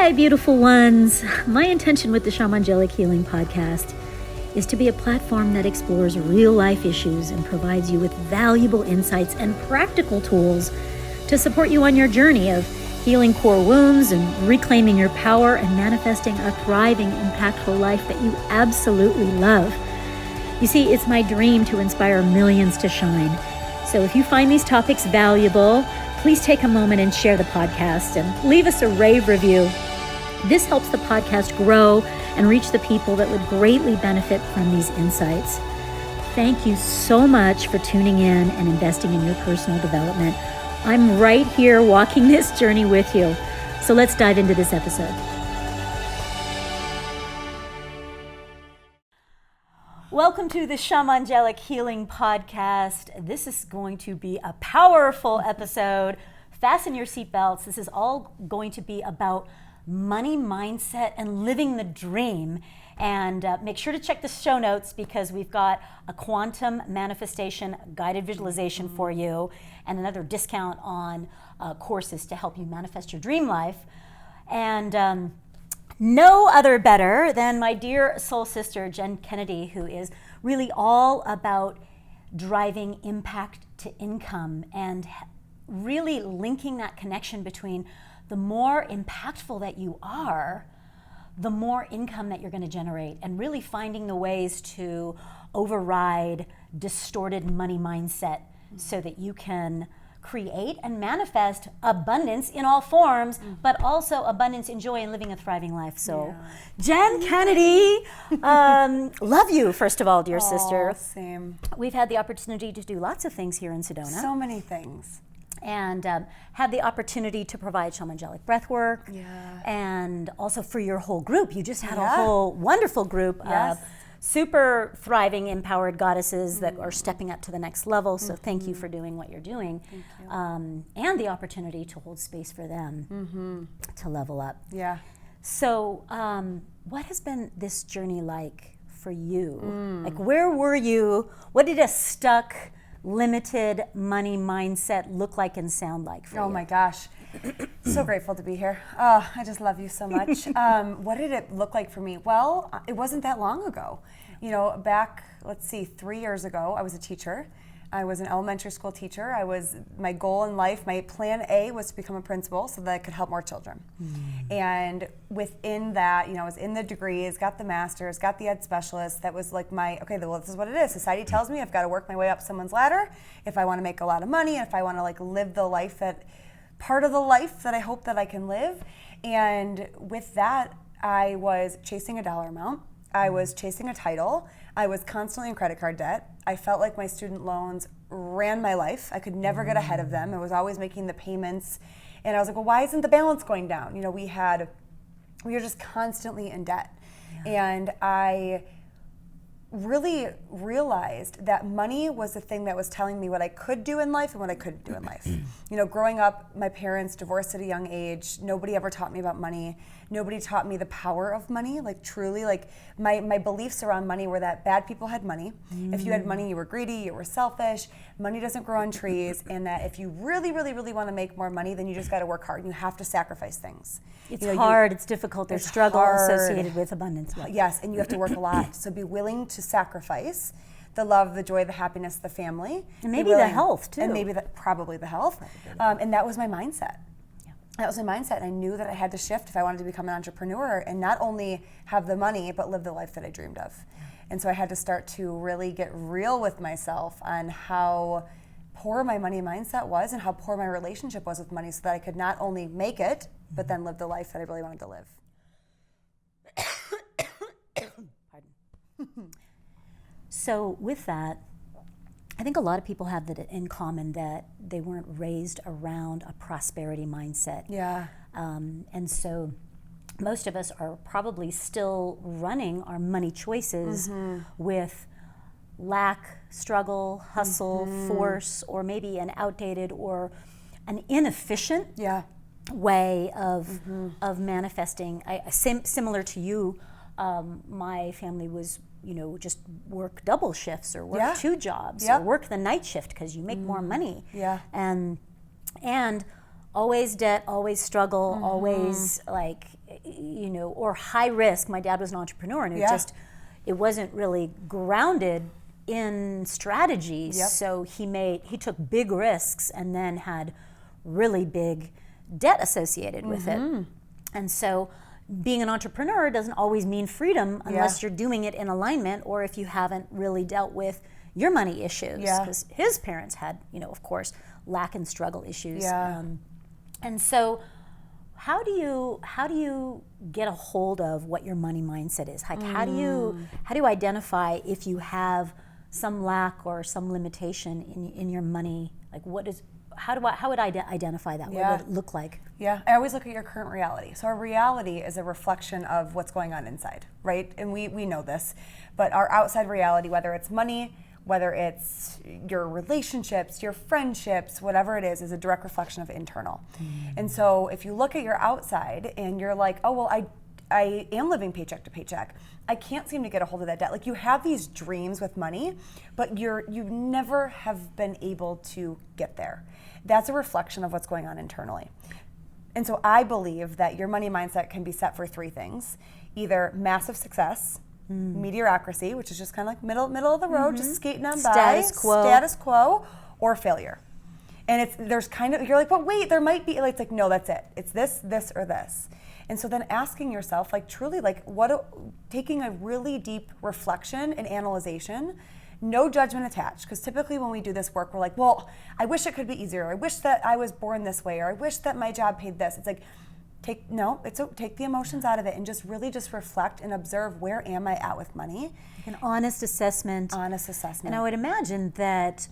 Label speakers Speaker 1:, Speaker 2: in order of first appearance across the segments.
Speaker 1: Hi, beautiful ones. My intention with the Shamangelic Healing podcast is to be a platform that explores real-life issues and provides you with valuable insights and practical tools to support you on your journey of healing core wounds and reclaiming your power and manifesting a thriving, impactful life that you absolutely love. You see, it's my dream to inspire millions to shine. So if you find these topics valuable, please take a moment and share the podcast and leave us a rave review. This helps the podcast grow and reach the people that would greatly benefit from these insights. Thank you so much for tuning in and investing in your personal development. I'm right here walking this journey with you. So let's dive into this episode. Welcome to the Shamangelic Healing podcast. This is going to be a powerful episode. Fasten your seatbelts. This is all going to be about money mindset and living the dream. And make sure to check the show notes because we've got a quantum manifestation guided visualization for you and another discount on courses to help you manifest your dream life. And no other better than my dear soul sister, Jenn Kennedy, who is really all about driving impact to income and really linking that connection between the more impactful that you are, the more income that you're going to generate, and really finding the ways to override distorted money mindset so that you can create and manifest abundance in all forms, but also abundance in joy and living a thriving life. So, Jenn Kennedy, love you, first of all, dear sister.
Speaker 2: Same.
Speaker 1: We've had the opportunity to do lots of things here in Sedona.
Speaker 2: So many things.
Speaker 1: And had the opportunity to provide shamangelic breathwork.
Speaker 2: Yeah.
Speaker 1: And also for your whole group. You just had a whole wonderful group
Speaker 2: Yes.
Speaker 1: of super thriving, empowered goddesses that are stepping up to the next level. So thank you for doing what you're doing.
Speaker 2: Thank you.
Speaker 1: And the opportunity to hold space for them to level up.
Speaker 2: Yeah.
Speaker 1: So what has been this journey like for you? Like, where were you? What did a stuck, limited money mindset look like and sound like for you?
Speaker 2: Oh my gosh. So grateful to be here. Oh, I just love you so much. What did it look like for me? Well, it wasn't that long ago. You know, back, 3 years ago, I was a teacher. I was an elementary school teacher. My goal in life, my plan A was to become a principal so that I could help more children. And within that, I was in the degrees, got the master's, got the ed specialist. That was like this is what it is. Society tells me I've got to work my way up someone's ladder if I want to make a lot of money, and if I want to live the life part of the life that I hope that I can live. And with that, I was chasing a dollar amount. I was chasing a title. I was constantly in credit card debt. I felt like my student loans ran my life. I could never get ahead of them. I was always making the payments. And I was like, well, why isn't the balance going down? We were just constantly in debt. And I really realized that money was the thing that was telling me what I could do in life and what I couldn't do in life. Growing up, my parents divorced at a young age. Nobody ever taught me about money. Nobody taught me the power of money. Truly, my beliefs around money were that bad people had money. If you had money, you were greedy, you were selfish. Money doesn't grow on trees. And that if you really, really, really want to make more money, then you just got to work hard. You have to sacrifice things.
Speaker 1: It's hard, it's difficult, there's struggle associated with abundance.
Speaker 2: Yes, and you have to work a lot. So be willing to sacrifice the love, the joy, the happiness, the family.
Speaker 1: And maybe the health, too.
Speaker 2: And maybe probably the health. And that was my mindset. That was my mindset. And I knew that I had to shift if I wanted to become an entrepreneur and not only have the money, but live the life that I dreamed of. And so I had to start to really get real with myself on how poor my money mindset was and how poor my relationship was with money so that I could not only make it, but then live the life that I really wanted to live.
Speaker 1: Pardon. So with that, I think a lot of people have that in common, that they weren't raised around a prosperity mindset.
Speaker 2: Yeah.
Speaker 1: And so most of us are probably still running our money choices with lack, struggle, hustle, force, or maybe an outdated or an inefficient way of manifesting. Similar to you, my family was just work double shifts or work 2 jobs or work the night shift because you make more money. And always debt, always struggle, always or high risk. My dad was an entrepreneur, and it wasn't really grounded in strategy. So he took big risks and then had really big debt associated with it. And so being an entrepreneur doesn't always mean freedom unless you're doing it in alignment, or if you haven't really dealt with your money issues, because his parents had, of course, lack and struggle issues. And so how do you get a hold of what your money mindset is? Like, how do you identify if you have some lack or some limitation in your money? Like, how would I identify that? What would it look like?
Speaker 2: I always look at your current reality. So our reality is a reflection of what's going on inside, right? And we know this, but our outside reality, whether it's money, whether it's your relationships, your friendships, whatever it is a direct reflection of internal. And so if you look at your outside and you're like, oh, well, I am living paycheck to paycheck, I can't seem to get a hold of that debt. Like, you have these dreams with money, but you never have been able to get there. That's a reflection of what's going on internally. And so I believe that your money mindset can be set for three things: either massive success, mediocrity, which is just kind of like middle of the road, just skating on by, status quo, or failure. And you're like, but wait, there might be, it's like, no, that's it. It's this, or this. And so then asking yourself, like, truly, like, taking a really deep reflection and analyzation, no judgment attached. Because typically when we do this work, we're like, well, I wish it could be easier. Or I wish that I was born this way. Or I wish that my job paid this. It's like, take the emotions out of it and just really just reflect and observe, where am I at with money?
Speaker 1: An honest assessment. And I would imagine that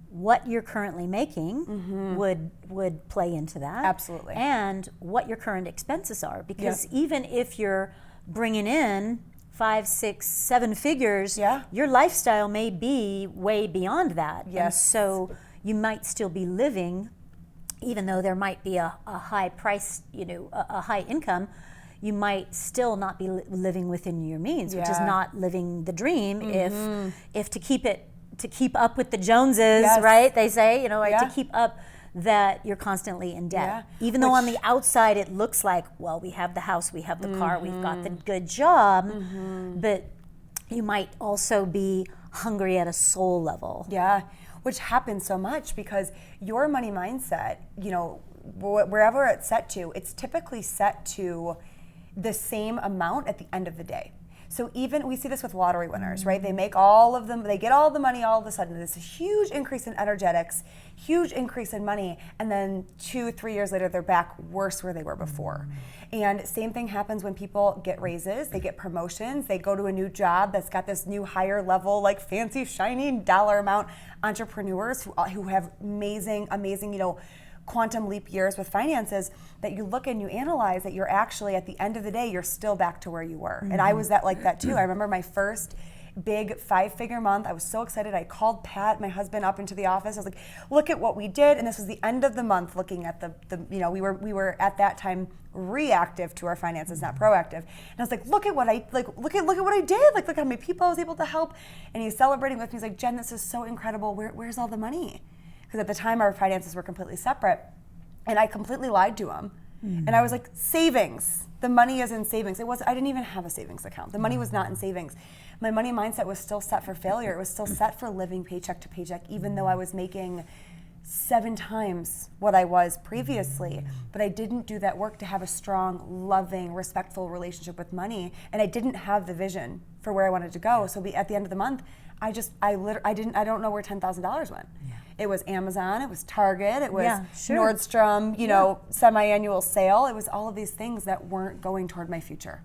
Speaker 1: what you're currently making would play into that.
Speaker 2: Absolutely.
Speaker 1: And what your current expenses are. Because even if you're bringing in 5, 6, 7 figures, your lifestyle may be way beyond that. And so you might still be living, even though there might be a high price, a high income, you might still not be living within your means, which is not living the dream. If to keep up with the Joneses, right? They say, to keep up, that you're constantly in debt. Even though on the outside it looks like, well, we have the house, we have the car, we've got the good job, but you might also be hungry at a soul level.
Speaker 2: Which happens so much because your money mindset, wherever it's set to, it's typically set to the same amount at the end of the day. So even, we see this with lottery winners, right? They make all of them, they get all the money all of a sudden. There's a huge increase in energetics, huge increase in money, and then 2-3 years later, they're back worse where they were before. And same thing happens when people get raises, they get promotions, they go to a new job that's got this new higher level, like fancy, shiny dollar amount. Entrepreneurs who have amazing, quantum leap years with finances, that you look and you analyze that you're actually, at the end of the day, you're still back to where you were. And I was like that too. I remember my first big 5-figure month. I was so excited. I called Pat, my husband, up into the office. I was like, look at what we did. And this was the end of the month, looking at we were at that time reactive to our finances, not proactive. And I was like, look at what I did. Like, look how many people I was able to help. And he's celebrating with me. He's like, Jen, this is so incredible. Where's all the money? Because at the time our finances were completely separate. And I completely lied to him. And I was like, savings. The money is in savings. I didn't even have a savings account. The money was not in savings. My money mindset was still set for failure. It was still set for living paycheck to paycheck, even though I was making 7 times what I was previously. But I didn't do that work to have a strong, loving, respectful relationship with money. And I didn't have the vision for where I wanted to go. So at the end of the month, I don't know where $10,000 went. It was Amazon, it was Target, it was Nordstrom, semi-annual sale. It was all of these things that weren't going toward my future.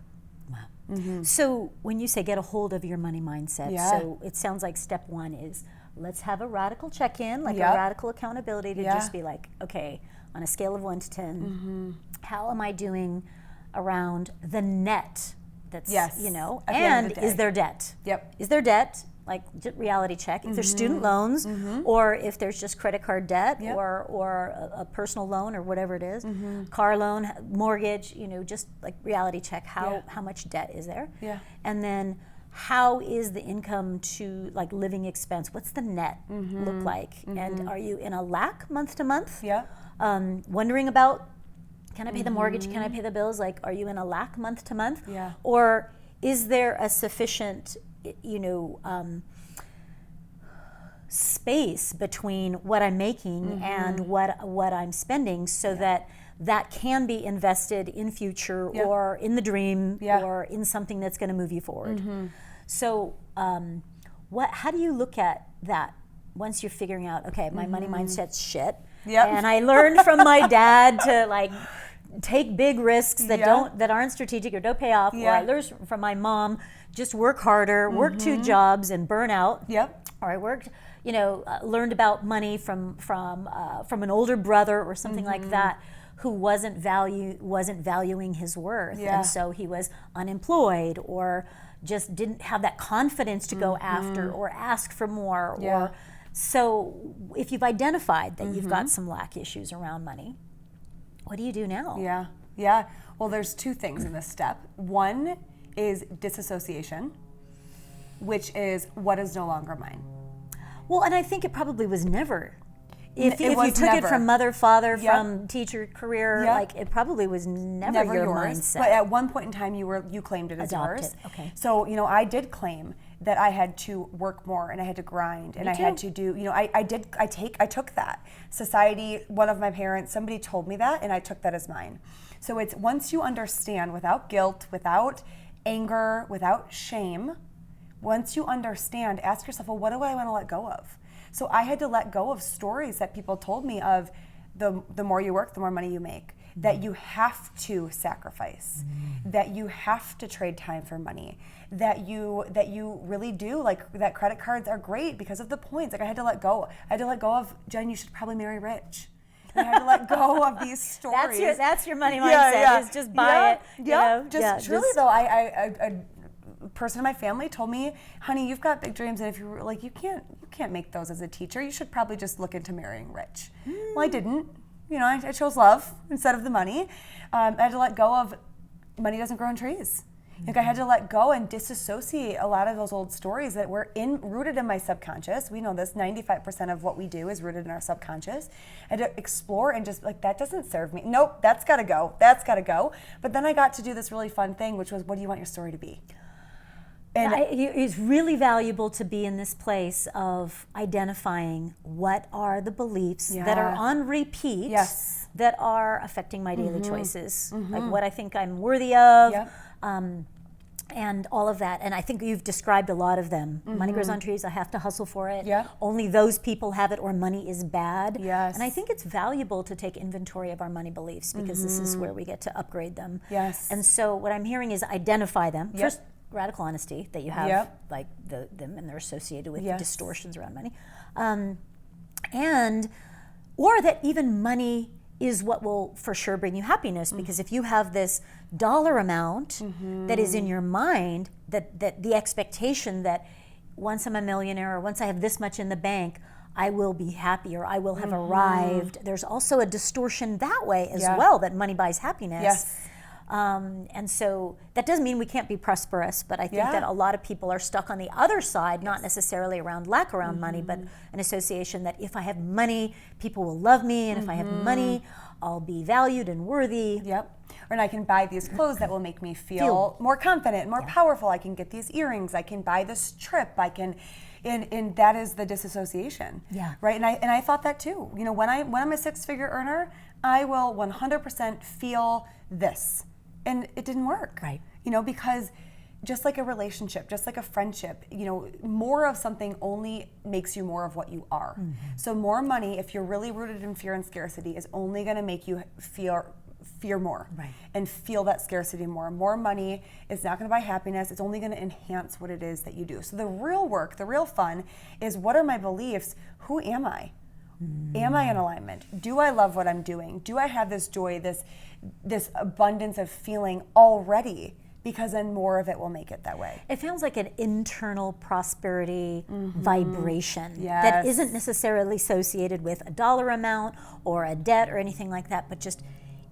Speaker 1: Wow. So when you say get a hold of your money mindset, so it sounds like step 1 is, let's have a radical check-in, like a radical accountability to just be like, okay, on a scale of 1 to 10, how am I doing around the net that's, and is there debt? Is there debt? Like, reality check. If there's student loans, or if there's just credit card debt, or a personal loan, or whatever it is, car loan, mortgage, just like reality check, how much debt is there? And then how is the income to, like, living expense? What's the net look like? And are you in a lack month to month? Wondering about Can I pay the mortgage? Can I pay the bills? Like, are you in a lack month to month?
Speaker 2: Yeah.
Speaker 1: Or is there a sufficient, space between what I'm making and what I'm spending, so that can be invested in future or in the dream or in something that's going to move you forward. So how do you look at that once you're figuring out, okay, my money mindset's shit, and I learned from my dad to like take big risks that aren't strategic or don't pay off, or I learned from my mom, just work harder, work 2 jobs and burn out. Or I worked, learned about money from an older brother or something like that, who wasn't valuing his worth, and so he was unemployed or just didn't have that confidence to go after or ask for more. Or so if you've identified that you've got some lack issues around money, what do you do now?
Speaker 2: Yeah. Well, there's 2 things in this step. One is disassociation, which is what is no longer mine.
Speaker 1: Well, and I think it probably was never. If you took it from mother, father, from teacher, career, like it probably was never your
Speaker 2: yours,
Speaker 1: mindset.
Speaker 2: But at one point in time, you claimed it as yours.
Speaker 1: Okay.
Speaker 2: So I did claim that I had to work more and I had to grind and I had to do. I took that. Society, one of my parents, somebody told me that, and I took that as mine. So it's once you understand, without guilt, without anger, without shame. Once you understand, ask yourself, well, what do I want to let go of? So I had to let go of stories that people told me of the more you work, the more money you make, that you have to sacrifice, that you have to trade time for money, that you really do, like that credit cards are great because of the points. Like I had to let go. I had to let go of, Jen, you should probably marry rich. I had to let go of these stories.
Speaker 1: That's your money mindset, is just buy it.
Speaker 2: Truly though, I person in my family told me, honey, you've got big dreams, and if you're like, you can't make those as a teacher. You should probably just look into marrying rich. Well, I didn't. I chose love instead of the money. I had to let go of money doesn't grow on trees. Like I had to let go and disassociate a lot of those old stories that were rooted in my subconscious. We know this, 95% of what we do is rooted in our subconscious. I had to explore and just like, that doesn't serve me. Nope, that's gotta go. But then I got to do this really fun thing, which was, what do you want your story to be? And
Speaker 1: it's really valuable to be in this place of identifying what are the beliefs that are on repeat that are affecting my daily choices, like what I think I'm worthy of, and all of that. And I think you've described a lot of them. Money grows on trees, I have to hustle for it. Only those people have it, or money is bad. And I think it's valuable to take inventory of our money beliefs, because this is where we get to upgrade them. And so what I'm hearing is identify them. First, radical honesty that you have, like them, and they're associated with distortions around money, and or that even money is what will for sure bring you happiness, because if you have this dollar amount that is in your mind, that the expectation that once I'm a millionaire or once I have this much in the bank, I will be happy, or I will have arrived. There's also a distortion that way as well, that money buys happiness. And so that doesn't mean we can't be prosperous, but I think that a lot of people are stuck on the other side, not necessarily around lack around money, but an association that if I have money, people will love me, and if I have money, I'll be valued and worthy.
Speaker 2: And I can buy these clothes that will make me feel more confident, more powerful. I can get these earrings. I can buy this trip. I can, and that is the disassociation. Right. And I thought that too. When I'm a 6-figure earner, I will 100% feel this. And it didn't work, because just like a relationship, just like a friendship, more of something only makes you more of what you are. So more money, if you're really rooted in fear and scarcity, is only going to make you fear more and feel that scarcity more. More money is not going to buy happiness. It's only going to enhance what it is that you do. So the real work, the real fun is, what are my beliefs? Who am I? Am I in alignment? Do I love what I'm doing? Do I have this joy, this abundance of feeling already? Because then more of it will make it that way.
Speaker 1: It feels like an internal prosperity vibration that isn't necessarily associated with a dollar amount or a debt or anything like that, but just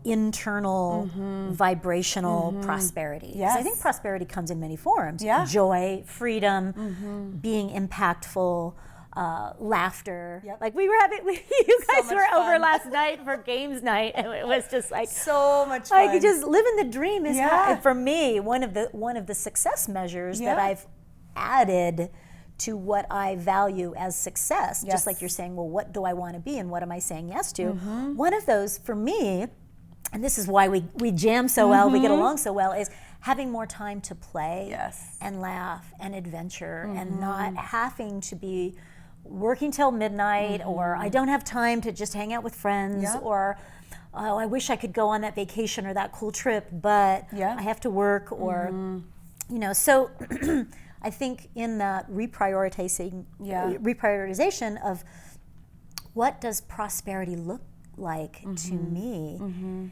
Speaker 1: internal vibrational prosperity. So I think prosperity comes in many forms. Joy, freedom, being impactful, laughter.
Speaker 2: Yep.
Speaker 1: Like you guys
Speaker 2: much
Speaker 1: were over
Speaker 2: fun.
Speaker 1: last night for games night, and it was just like
Speaker 2: So much fun.
Speaker 1: like just living the dream is
Speaker 2: Yeah.
Speaker 1: for me one of the success measures that
Speaker 2: Yeah.
Speaker 1: I've added to what I value as success.
Speaker 2: Yes.
Speaker 1: Just like you're saying, well, what do I want to be and what am I saying yes to?
Speaker 2: Mm-hmm.
Speaker 1: One of those for me, and this is why we jam so well, we get along so well, is having more time to play
Speaker 2: Yes.
Speaker 1: and laugh and adventure and not having to be working till midnight or I don't have time to just hang out with friends
Speaker 2: Yeah.
Speaker 1: or oh, I wish I could go on that vacation or that cool trip, but
Speaker 2: Yeah.
Speaker 1: I have to work or, you know, so I think in that reprioritization of what does prosperity look like to me,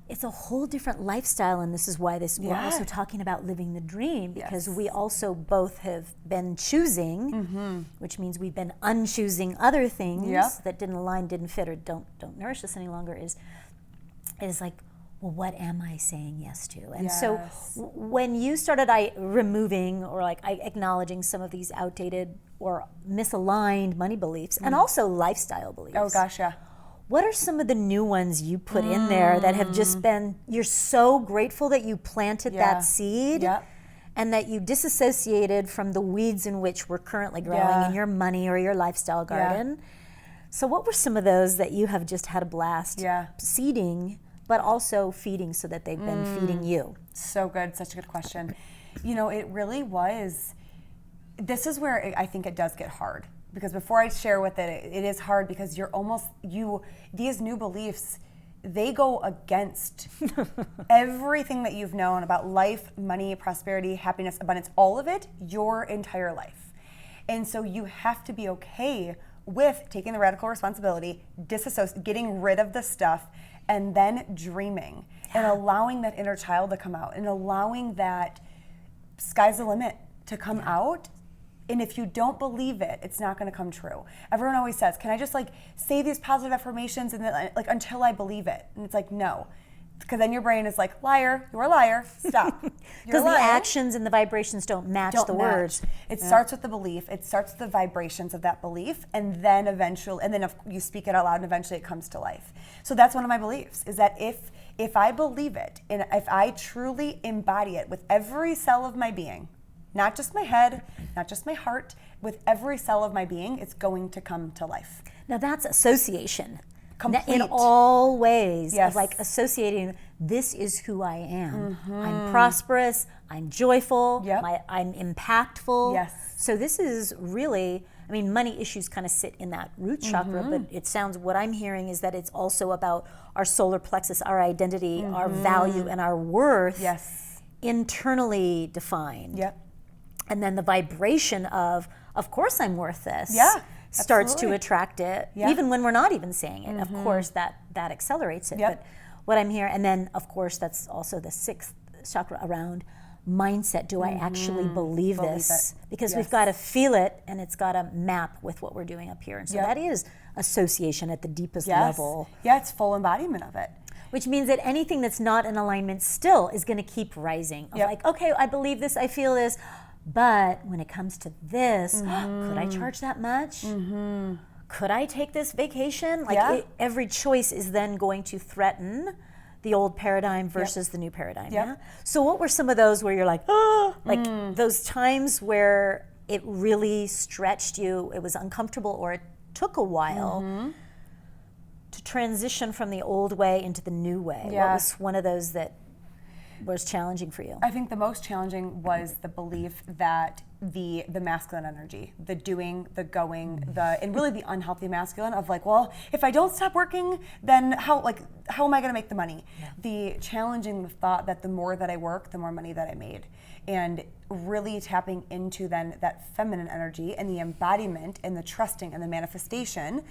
Speaker 1: it's a whole different lifestyle, and this is why we're also talking about living the dream, because we also both have been choosing, which means we've been unchoosing other things that didn't align, didn't fit, or don't nourish us any longer. Is like, well, what am I saying yes to? And so when you started removing or acknowledging some of these outdated or misaligned money beliefs and also lifestyle beliefs.
Speaker 2: Oh gosh, yeah.
Speaker 1: What are some of the new ones you put in there that have just been, you're so grateful that you planted that seed and that you disassociated from the weeds in which we're currently growing in your money or your lifestyle garden? So what were some of those that you have just had a blast seeding, but also feeding so that they've been feeding you?
Speaker 2: So good, such a good question. You know, it really was, this is where I think it does get hard. Because before I share with it is hard because these new beliefs, they go against everything that you've known about life, money, prosperity, happiness, abundance, all of it, your entire life. And so you have to be okay with taking the radical responsibility, getting rid of the stuff, and then dreaming and allowing that inner child to come out and allowing that sky's the limit to come out. And if you don't believe it, it's not going to come true. Everyone always says, can I just say these positive affirmations and then until I believe it? And it's like, no. Because then your brain is like, liar, you're a liar, stop.
Speaker 1: Because the actions and the vibrations don't match the words.
Speaker 2: It starts with the belief, it starts with the vibrations of that belief, and then if you speak it out loud and eventually it comes to life. So that's one of my beliefs, is that if I believe it, and if I truly embody it with every cell of my being, not just my head, not just my heart, with every cell of my being, it's going to come to life.
Speaker 1: Now that's association.
Speaker 2: Complete.
Speaker 1: In all ways
Speaker 2: Yes.
Speaker 1: of associating, this is who I am. I'm prosperous, I'm joyful, I'm impactful.
Speaker 2: Yes.
Speaker 1: So this is really, money issues kind of sit in that root chakra, but it sounds, what I'm hearing is that it's also about our solar plexus, our identity, our value, and our worth internally defined.
Speaker 2: Yep.
Speaker 1: And then the vibration of course I'm worth this. Starts
Speaker 2: absolutely.
Speaker 1: to attract it, even when we're not even saying it. Of course, that accelerates it. But what I'm hearing, and then of course that's also the sixth chakra around mindset. Do I actually believe this? Because we've got to feel it, and it's got to map with what we're doing up here. And so that is association at the deepest level.
Speaker 2: Yeah, it's full embodiment of it.
Speaker 1: Which means that anything that's not in alignment still is going to keep rising. Okay, I believe this, I feel this. But when it comes to this, could I charge that much? Could I take this vacation? Every choice is then going to threaten the old paradigm versus the new paradigm. Yeah. So what were some of those where you're like, those times where it really stretched you, it was uncomfortable, or it took a while to transition from the old way into the new way? What was one of those that was challenging for you?
Speaker 2: I think the most challenging was the belief that the masculine energy, the doing, the going, and really the unhealthy masculine of well, if I don't stop working, then how am I going to make the money? The challenging thought that the more that I work, the more money that I made. And really tapping into then that feminine energy and the embodiment and the trusting and the manifestation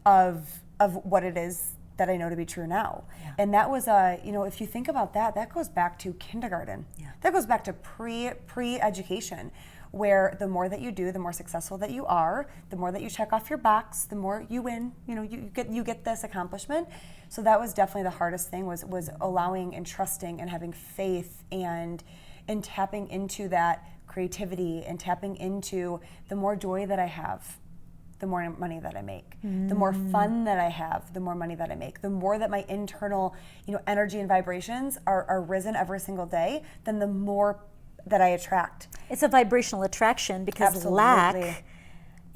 Speaker 2: of what it is that I know to be true now. And that was, if you think about that goes back to kindergarten. That goes back to pre-education, where the more that you do, the more successful that you are, the more that you check off your box, the more you win, you get this accomplishment. So that was definitely the hardest thing, was allowing and trusting and having faith and tapping into that creativity and tapping into the more joy that I have, the more money that I make. The more fun that I have, the more money that I make. The more that my internal, energy and vibrations are risen every single day, then the more that I attract.
Speaker 1: It's a vibrational attraction because
Speaker 2: Absolutely.
Speaker 1: lack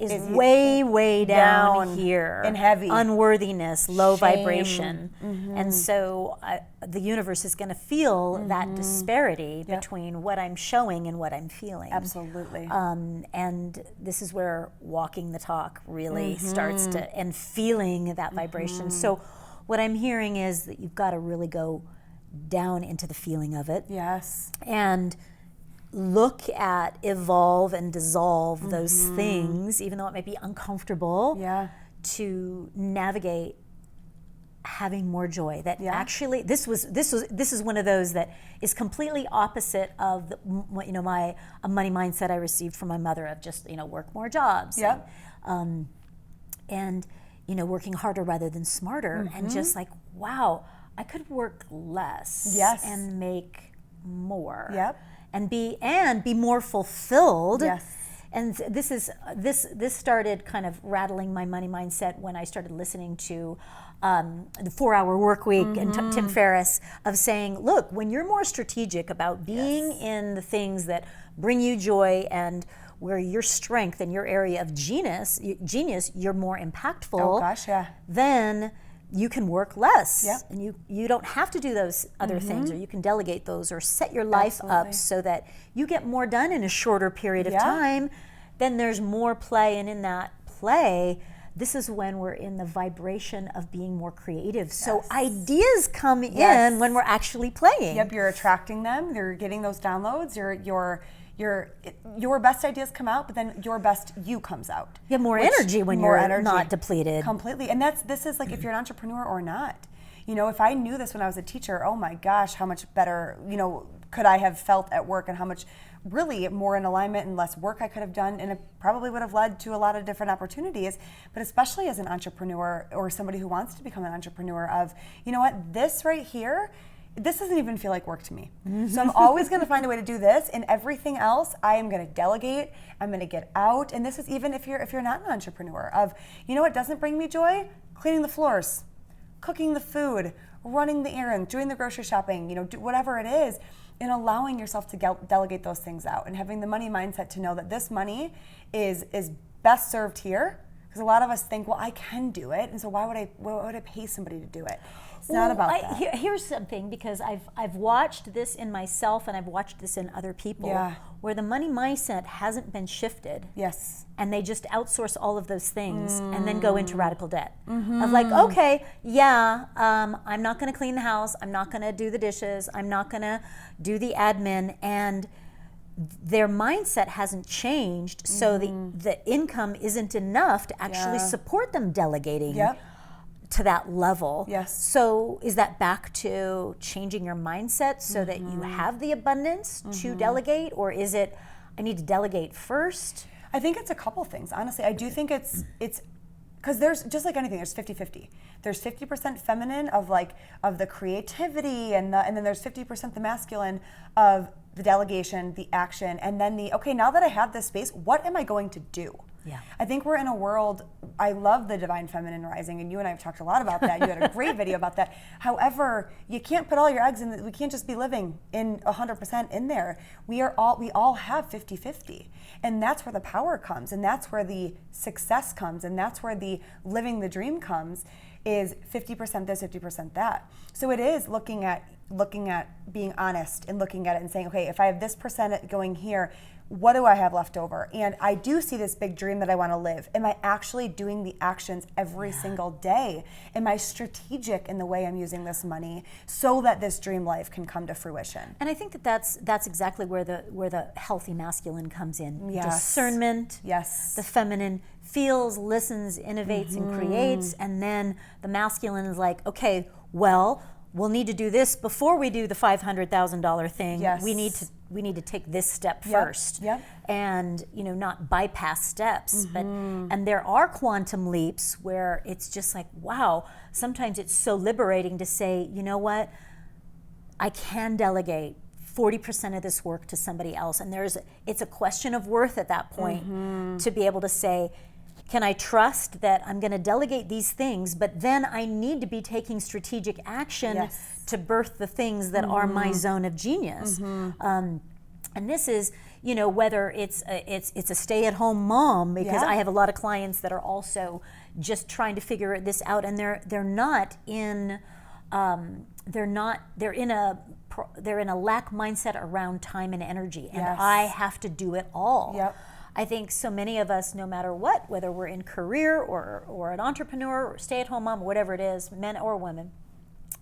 Speaker 1: is way down here.
Speaker 2: And heavy.
Speaker 1: Unworthiness, low
Speaker 2: Shame.
Speaker 1: vibration. And so the universe is going to feel that disparity between what I'm showing and what I'm feeling.
Speaker 2: Absolutely.
Speaker 1: And this is where walking the talk really starts to, and feeling that vibration. So what I'm hearing is that you've got to really go down into the feeling of it.
Speaker 2: Yes.
Speaker 1: And look at, evolve, and dissolve those things, even though it may be uncomfortable, to navigate having more joy. That actually, this is one of those that is completely opposite of the, my money mindset I received from my mother of just work more jobs, and working harder rather than smarter, and just like, wow, I could work less and make more. And be more fulfilled. And this started kind of rattling my money mindset when I started listening to the 4-Hour Work Week and Tim Ferriss, of saying, look, when you're more strategic about being in the things that bring you joy and where your strength and your area of genius, you're more impactful. Then you can work less, and you don't have to do those other things, or you can delegate those, or set your life up so that you get more done in a shorter period of time. Then there's more play, and in that play, this is when we're in the vibration of being more creative. So ideas come in when we're actually playing.
Speaker 2: You're attracting them. You're getting those downloads. Your best ideas come out, but then your best you comes out.
Speaker 1: You have more energy when you're not depleted.
Speaker 2: Completely. And this is like if you're an entrepreneur or not. If I knew this when I was a teacher, oh my gosh, how much better, could I have felt at work, and how much really more in alignment and less work I could have done, and it probably would have led to a lot of different opportunities. But especially as an entrepreneur, or somebody who wants to become an entrepreneur, of, this right here, this doesn't even feel like work to me. So I'm always going to find a way to do this, and everything else I am going to delegate. I'm going to get out. And this is even if you're not an entrepreneur, of, what doesn't bring me joy? Cleaning the floors, cooking the food, running the errands, doing the grocery shopping, do whatever it is, and allowing yourself to delegate those things out, and having the money mindset to know that this money is best served here. Because a lot of us think, well, I can do it, and so why would I pay somebody to do it? It's not about that.
Speaker 1: Here's something, because I've watched this in myself, and I've watched this in other people, where the money mindset hasn't been shifted. And they just outsource all of those things and then go into radical debt. Of like, okay, I'm not going to clean the house, I'm not going to do the dishes, I'm not going to do the admin, and their mindset hasn't changed, so the income isn't enough to actually support them delegating to that level. So is that back to changing your mindset so that you have the abundance to delegate, or is it, I need to delegate first?
Speaker 2: I think it's a couple things, honestly. I do think it's because there's, just like anything, there's 50-50. There's 50% feminine of the creativity, and then there's 50% the masculine of the delegation, the action, and then okay, now that I have this space, what am I going to do? I think we're in a world, I love the Divine Feminine Rising, and you and I have talked a lot about that. You had a great video about that. However, you can't put all your eggs in, we can't just be living in 100% in there. We all have 50-50. And that's where the power comes, and that's where the success comes, and that's where the living the dream comes, is 50% this, 50% that. So it is looking at being honest, and looking at it and saying, okay, if I have this percent going here, what do I have left over? And I do see this big dream that I want to live. Am I actually doing the actions every single day? Am I strategic in the way I'm using this money so that this dream life can come to fruition?
Speaker 1: And I think that's exactly where the healthy masculine comes in. Discernment. The feminine feels, listens, innovates, and creates, and then the masculine is like, okay, well, we'll need to do this before we do the $500,000 thing. We need to take this step first, and not bypass steps. But and there are quantum leaps where it's just like, wow. Sometimes it's so liberating to say, you know what, I can delegate 40% of this work to somebody else, and it's a question of worth at that point to be able to say, can I trust that I'm going to delegate these things, but then I need to be taking strategic action to birth the things that are my zone of genius. And this is, you know, whether it's a stay-at-home mom, because I have a lot of clients that are also just trying to figure this out, and they're in a lack mindset around time and energy, and I have to do it all. I think so many of us, no matter what, whether we're in career or an entrepreneur or stay-at-home mom, whatever it is, men or women,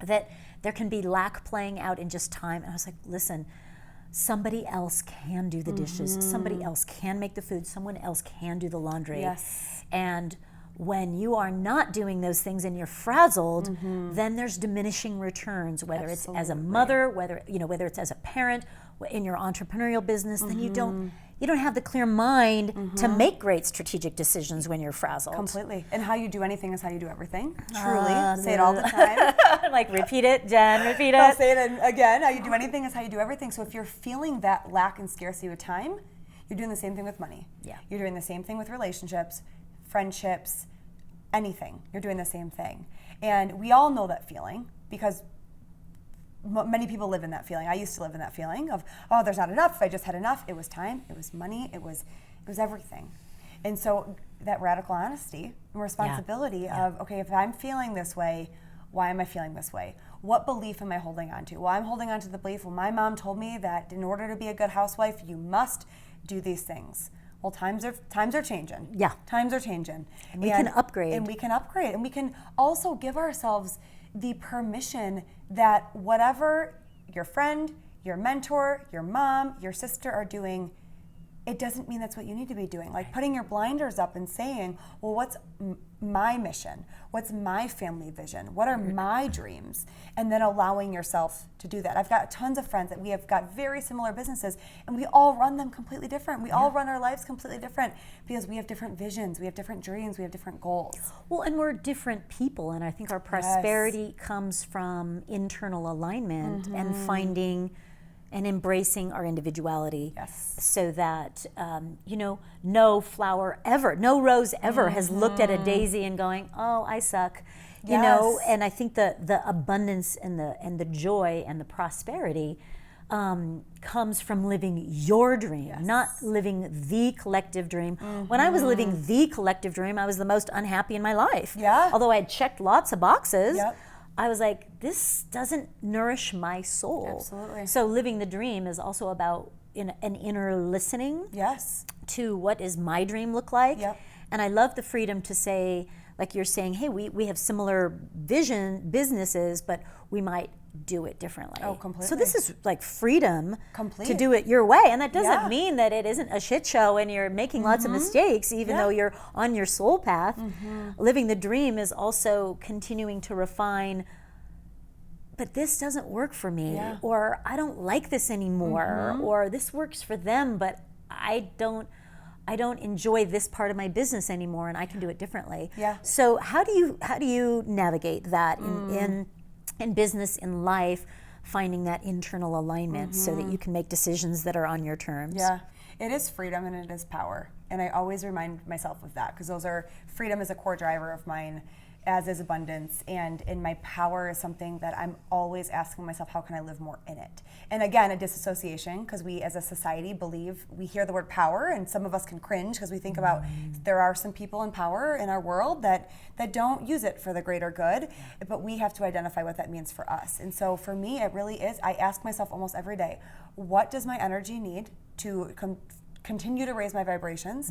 Speaker 1: that there can be lack playing out in just time. And I was like, listen, somebody else can do the dishes, somebody else can make the food, someone else can do the laundry. And when you are not doing those things and you're frazzled, then there's diminishing returns, whether it's as a mother, whether it's as a parent, in your entrepreneurial business, then you don't have the clear mind to make great strategic decisions when you're frazzled.
Speaker 2: Completely. And how you do anything is how you do everything. Truly. Say it all the time.
Speaker 1: Like, repeat it, Jen, repeat it.
Speaker 2: I'll say it again. How you do anything is how you do everything. So if you're feeling that lack and scarcity with time, you're doing the same thing with money. You're doing the same thing with relationships, friendships, anything. You're doing the same thing. And we all know that feeling because many people live in that feeling. I used to live in that feeling of, oh, there's not enough. If I just had enough. It was time. It was money. It was everything. And so that radical honesty and responsibility of, okay, if I'm feeling this way, why am I feeling this way? What belief am I holding on to? Well, I'm holding on to the belief, well, my mom told me that in order to be a good housewife, you must do these things. Well, times are changing. Times are changing.
Speaker 1: And we can upgrade.
Speaker 2: And we can upgrade. And we can also give ourselves the permission that whatever your friend, your mentor, your mom, your sister are doing, it doesn't mean that's what you need to be doing. Like putting your blinders up and saying, well, what's my mission? What's my family vision? What are my dreams? And then allowing yourself to do that. I've got tons of friends that we have got very similar businesses, and we all run them completely different. We all run our lives completely different because we have different visions, we have different dreams, we have different goals.
Speaker 1: Well, and we're different people, and I think our prosperity comes from internal alignment and finding and embracing our individuality, so that no flower ever, no rose ever has looked at a daisy and going, oh, I suck, you know. And I think the abundance and the joy and the prosperity comes from living your dream, not living the collective dream. When I was living the collective dream, I was the most unhappy in my life. Although I had checked lots of boxes. I was like, this doesn't nourish my soul. So living the dream is also about an inner listening to what does my dream look like. And I love the freedom to say, like you're saying, hey, we have similar businesses, but we might do it differently.
Speaker 2: Oh, completely.
Speaker 1: So this is like freedom to do it your way. And that doesn't mean that it isn't a shit show and you're making lots of mistakes, even though you're on your soul path. Living the dream is also continuing to refine, but this doesn't work for me, or I don't like this anymore, or this works for them, but I don't enjoy this part of my business anymore, and I can do it differently. So how do you navigate that in business, in life, finding that internal alignment so that you can make decisions that are on your terms?
Speaker 2: It is freedom and it is power, and I always remind myself of that, because freedom is a core driver of mine, as is abundance, and in my power is something that I'm always asking myself, how can I live more in it? And again, a disassociation, because we as a society we hear the word power, and some of us can cringe because we think about there are some people in power in our world that don't use it for the greater good, but we have to identify what that means for us. And so for me, it really is, I ask myself almost every day, what does my energy need to continue to raise my vibrations?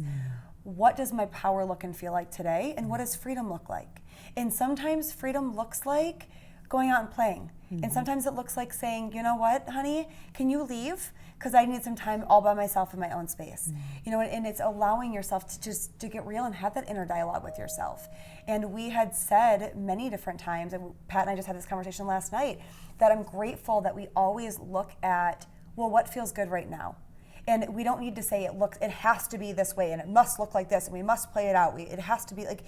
Speaker 2: What does my power look and feel like today? And what does freedom look like? And sometimes freedom looks like going out and playing. And sometimes it looks like saying, you know what, honey, can you leave? Because I need some time all by myself in my own space. You know, and it's allowing yourself to get real and have that inner dialogue with yourself. And we had said many different times, and Pat and I just had this conversation last night, that I'm grateful that we always look at, well, what feels good right now? And we don't need to say it has to be this way and it must look like this and we must play it out. It has to be like,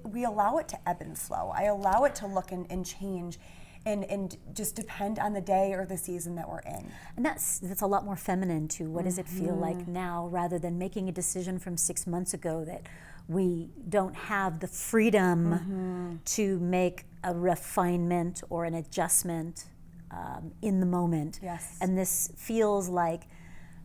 Speaker 2: we allow it to ebb and flow. I allow it to look and change and just depend on the day or the season that we're in.
Speaker 1: And that's a lot more feminine too. What does it feel like now, rather than making a decision from 6 months ago that we don't have the freedom to make a refinement or an adjustment in the moment.
Speaker 2: Yes.
Speaker 1: And this feels like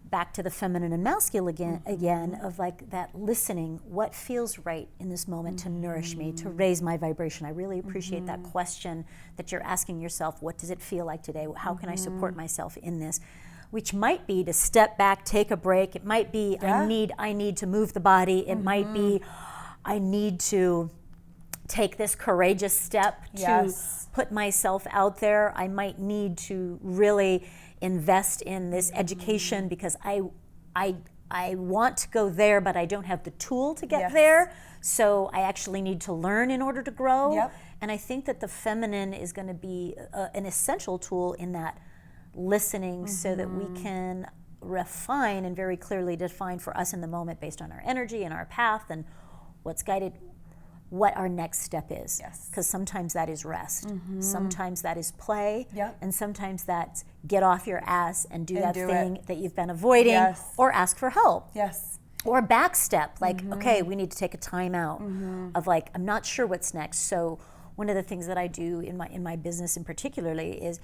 Speaker 1: back to the feminine and masculine again of like that listening, what feels right in this moment to nourish me, to raise my vibration. I really appreciate that question that you're asking yourself, what does it feel like today? How can I support myself in this? Which might be to step back, take a break. It might be I need to move the body. It might be I need to take this courageous step to put myself out there. I might need to really invest in this education because I want to go there, but I don't have the tool to get there. So I actually need to learn in order to grow.
Speaker 2: Yep.
Speaker 1: And I think that the feminine is going to be an essential tool in that listening so that we can refine and very clearly define for us in the moment based on our energy and our path and what's guided, what our next step is.
Speaker 2: Yes.
Speaker 1: Because sometimes that is rest, sometimes that is play,
Speaker 2: Yep.
Speaker 1: and sometimes that's get off your ass and do that
Speaker 2: do
Speaker 1: thing that you've been avoiding, or ask for help.
Speaker 2: Yes.
Speaker 1: Or backstep, like, okay, we need to take a time out of like, I'm not sure what's next. So one of the things that I do in my business in particularly is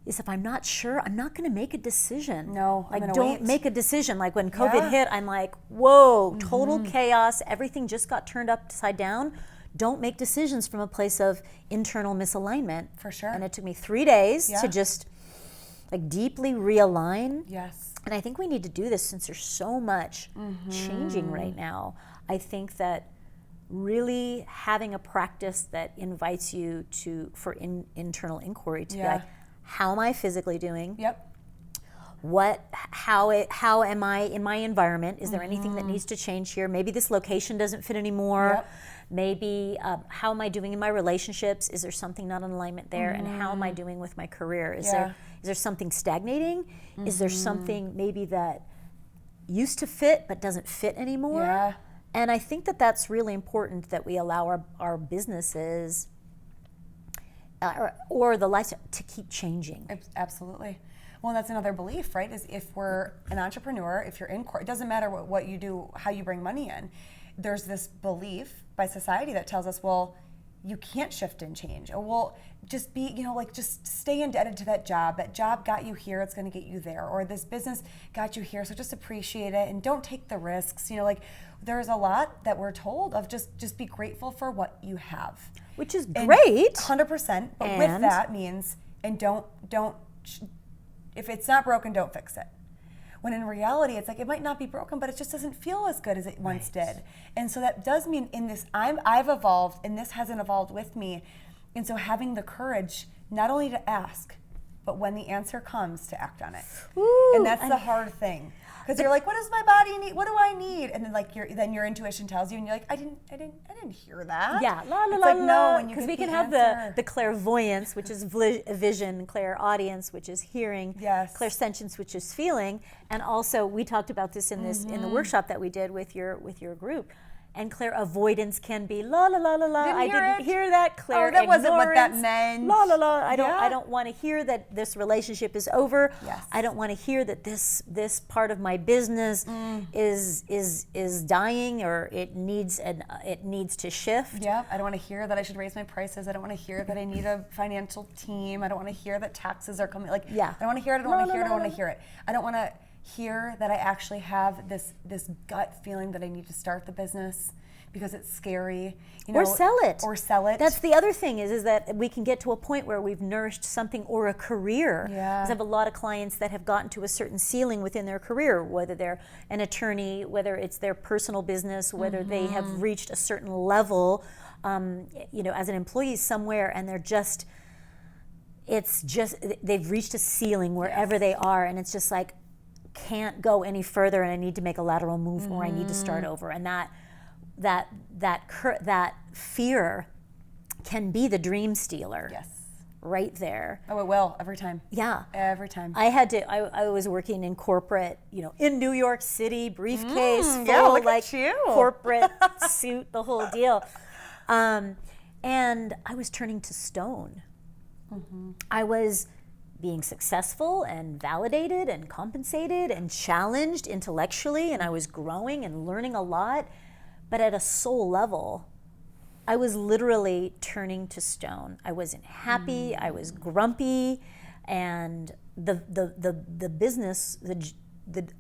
Speaker 1: if I'm not sure, I'm not going to make a decision.
Speaker 2: No, I'm
Speaker 1: like
Speaker 2: gonna
Speaker 1: don't
Speaker 2: wait.
Speaker 1: make a decision. Like when COVID hit, I'm like, whoa, total chaos. Everything just got turned upside down. Don't make decisions from a place of internal misalignment.
Speaker 2: For sure.
Speaker 1: And it took me 3 days to just like deeply realign.
Speaker 2: Yes.
Speaker 1: And I think we need to do this since there's so much changing right now. I think that really having a practice that invites you for internal inquiry to be like, how am I physically doing?
Speaker 2: Yep.
Speaker 1: How am I in my environment? Is there anything that needs to change here? Maybe this location doesn't fit anymore.
Speaker 2: Yep.
Speaker 1: Maybe how am I doing in my relationships? Is there something not in alignment there? And how am I doing with my career? Is there something stagnating? Is there something maybe that used to fit but doesn't fit anymore?
Speaker 2: Yeah.
Speaker 1: And I think that that's really important that we allow our businesses or the life to keep changing.
Speaker 2: Absolutely. Well, that's another belief, right? Is if we're an entrepreneur, if you're in court, it doesn't matter what you do, how you bring money in. There's this belief by society that tells us, well, you can't shift and change. Or well, just be, just stay indebted to that job. That job got you here, it's going to get you there. Or this business got you here, so just appreciate it and don't take the risks. There's a lot that we're told of just be grateful for what you have.
Speaker 1: Which is great.
Speaker 2: 100%. But with that means, and don't, if it's not broken, don't fix it. When in reality, it's like it might not be broken, but it just doesn't feel as good as it once did. And so that does mean in this, I've evolved, and this hasn't evolved with me. And so having the courage not only to ask, but when the answer comes, to act on it.
Speaker 1: Ooh,
Speaker 2: and that's the hard thing. Because you're like, what does my body need? What do I need? And then your intuition tells you, and you're like, I didn't hear that.
Speaker 1: Yeah, la la
Speaker 2: it's
Speaker 1: la
Speaker 2: like,
Speaker 1: la.
Speaker 2: no, when you
Speaker 1: because
Speaker 2: get
Speaker 1: we can
Speaker 2: the
Speaker 1: have
Speaker 2: answer.
Speaker 1: the clairvoyance, which is vision, clairaudience, which is hearing, clairsentience, which is feeling, and also we talked about this in in the workshop that we did with your group. And clairavoidance can be la la la la la. I didn't hear that. Clair
Speaker 2: that wasn't what that
Speaker 1: ignorance,
Speaker 2: meant.
Speaker 1: La la la. I don't want to hear that this relationship is over.
Speaker 2: Yes.
Speaker 1: I don't want to hear that this part of my business is dying or it needs to shift.
Speaker 2: Yeah. I don't want to hear that I should raise my prices. I don't want to hear that I need a financial team. I don't want to hear that taxes are coming. I don't want to hear it. I don't want to hear it. I don't want to hear it. I don't want to hear that I actually have this gut feeling that I need to start the business because it's scary,
Speaker 1: or sell it.
Speaker 2: That's
Speaker 1: the other thing is that we can get to a point where we've nourished something or a career.
Speaker 2: Yeah.
Speaker 1: I have a lot of clients that have gotten to a certain ceiling within their career, whether they're an attorney, whether it's their personal business, whether they have reached a certain level, as an employee somewhere, and they've reached a ceiling wherever they are, and it's just like, can't go any further, and I need to make a lateral move, or I need to start over. And that fear can be the dream stealer.
Speaker 2: Yes.
Speaker 1: Right there.
Speaker 2: Oh, it will every time.
Speaker 1: Yeah.
Speaker 2: Every time.
Speaker 1: I was working in corporate, in New York City, briefcase, full,
Speaker 2: look at you.
Speaker 1: Corporate suit, the whole deal. And I was turning to stone. I was being successful and validated and compensated and challenged intellectually, and I was growing and learning a lot, But at a soul level, I was literally turning to stone. I wasn't happy. I was grumpy, and the business,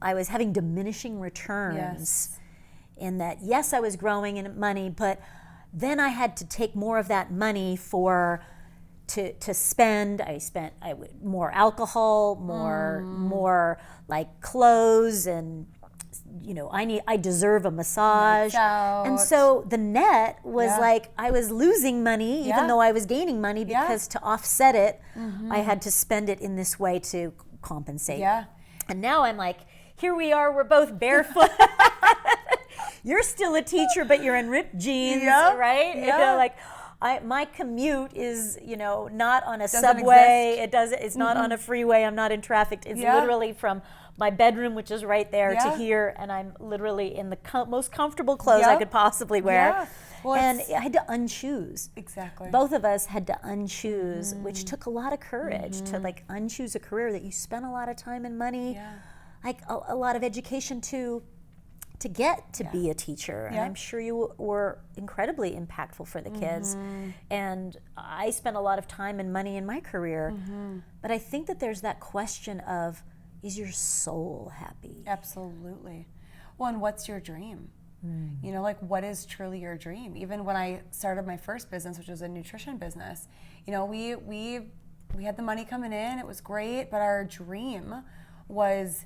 Speaker 1: I was having diminishing returns.
Speaker 2: Yes.
Speaker 1: In that, yes, I was growing in money, but then I had to take more of that money to spend. I would more alcohol, more like clothes, and I deserve a massage. And so the net was like I was losing money even though I was gaining money, because to offset it, I had to spend it in this way to compensate.
Speaker 2: Yeah.
Speaker 1: And now I'm like, here we are, we're both barefoot. You're still a teacher, but you're in ripped jeans, right?
Speaker 2: Yeah.
Speaker 1: My commute is, not on a subway. It's not on a freeway. I'm not in traffic. It's literally from my bedroom, which is right there, to here, and I'm literally in the most comfortable clothes I could possibly wear.
Speaker 2: Yeah. Well,
Speaker 1: and I had to unchoose.
Speaker 2: Exactly.
Speaker 1: Both of us had to unchoose, which took a lot of courage to unchoose a career that you spent a lot of time and money, like a lot of education to get to be a teacher. And I'm sure you were incredibly impactful for the kids. And I spent a lot of time and money in my career. But I think that there's that question of, is your soul happy?
Speaker 2: Absolutely. Well, and what's your dream? What is truly your dream? Even when I started my first business, which was a nutrition business, we had the money coming in, it was great, but our dream was,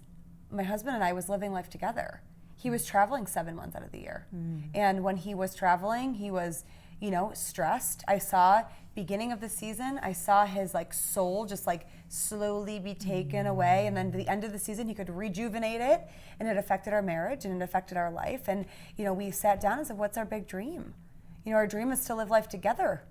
Speaker 2: my husband and I was living life together. He was traveling 7 months out of the year. And when he was traveling, he was, stressed. I saw, beginning of the season, I saw his soul just slowly be taken away. And then at the end of the season, he could rejuvenate it. And it affected our marriage and it affected our life. And, we sat down and said, what's our big dream? Our dream is to live life together.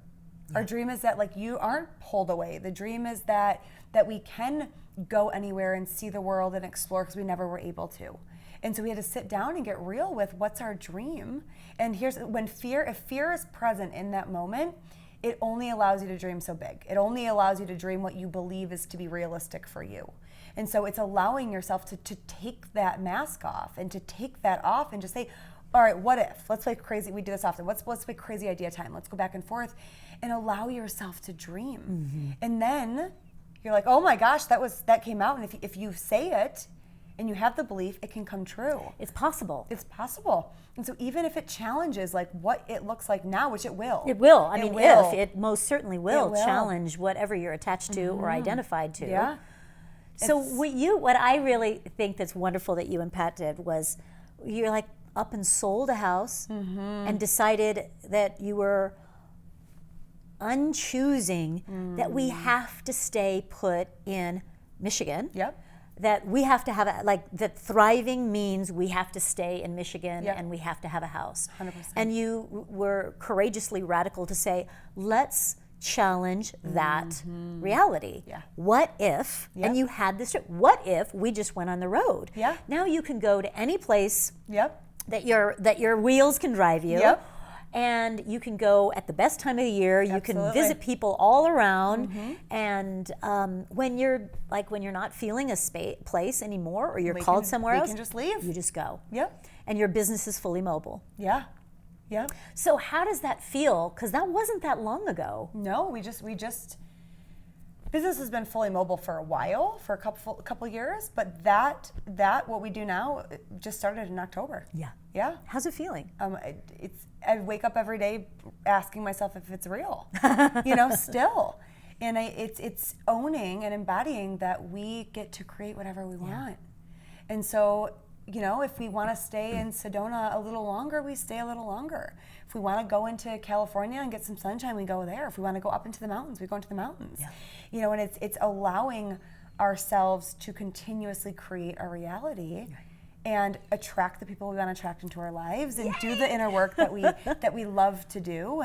Speaker 2: Our dream is that you aren't pulled away. The dream is that we can go anywhere and see the world and explore, because we never were able to. And so we had to sit down and get real with what's our dream. And if fear is present in that moment, it only allows you to dream so big. It only allows you to dream what you believe is to be realistic for you. And so it's allowing yourself to take that mask off and to take that off and just say, all right, what if? Let's play crazy. We do this often. Let's play crazy idea time. Let's go back and forth and allow yourself to dream. And then you're like, oh my gosh, that came out. And if you say it, and you have the belief, it can come true.
Speaker 1: It's possible.
Speaker 2: It's possible. And so even if it challenges what it looks like now, which it will.
Speaker 1: It will. It most certainly will challenge whatever you're attached to or identified to.
Speaker 2: Yeah.
Speaker 1: So what I really think that's wonderful that you and Pat did was you're up and sold a house and decided that you were unchoosing that we have to stay put in Michigan.
Speaker 2: Yep.
Speaker 1: That we have to have that thriving means we have to stay in Michigan and we have to have a house.
Speaker 2: 100%.
Speaker 1: And you were courageously radical to say, let's challenge that reality.
Speaker 2: Yeah.
Speaker 1: What if, and you had this, what if we just went on the road?
Speaker 2: Yeah.
Speaker 1: Now you can go to any place
Speaker 2: Yep.
Speaker 1: that your wheels can drive you.
Speaker 2: Yep.
Speaker 1: And you can go at the best time of the year. You can visit people all around. And when you're not feeling a place anymore, or you're called somewhere else,
Speaker 2: you can just leave.
Speaker 1: You just go.
Speaker 2: Yep.
Speaker 1: And your business is fully mobile.
Speaker 2: Yeah. Yeah.
Speaker 1: So how does that feel? Because that wasn't that long ago.
Speaker 2: No, we just business has been fully mobile for a while, for a couple years, but that what we do now just started in October.
Speaker 1: Yeah.
Speaker 2: Yeah.
Speaker 1: How's it feeling?
Speaker 2: I wake up every day asking myself if it's real, still. And it's owning and embodying that we get to create whatever we want. And so, if we want to stay in Sedona a little longer, we stay a little longer. If we want to go into California and get some sunshine, we go there. If we want to go up into the mountains, we go into the mountains. Yeah. And it's allowing ourselves to continuously create a reality. And attract the people we want to attract into our lives, and do the inner work that we love to do,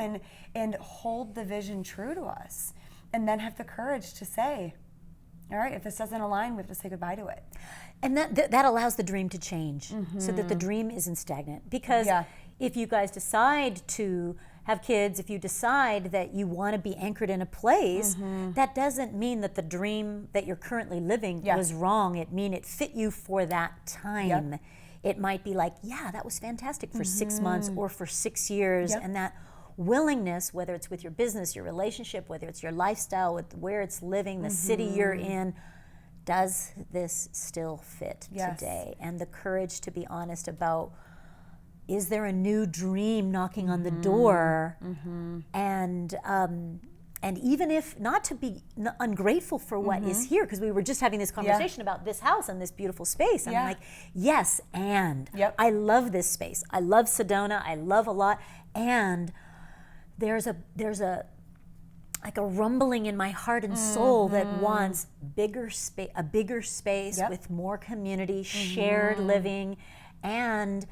Speaker 2: and hold the vision true to us, and then have the courage to say, all right, if this doesn't align, we have to say goodbye to it.
Speaker 1: And that allows the dream to change, so that the dream isn't stagnant. Because if you guys decide to have kids, if you decide that you want to be anchored in a place, that doesn't mean that the dream that you're currently living was wrong. It means it fit you for that time. it might be like, yeah, that was fantastic for 6 months or for 6 years. And that willingness, whether it's with your business, your relationship, whether it's your lifestyle, with where it's living, the city you're in, does this still fit today? And the courage to be honest about, is there a new dream knocking on the door? And even if not to be ungrateful for what is here, because we were just having this conversation about this house and this beautiful space. I'm like, yes, and I love this space. I love Sedona. I love a lot. And there's a like a rumbling in my heart and soul that wants a bigger space with more community, shared living, and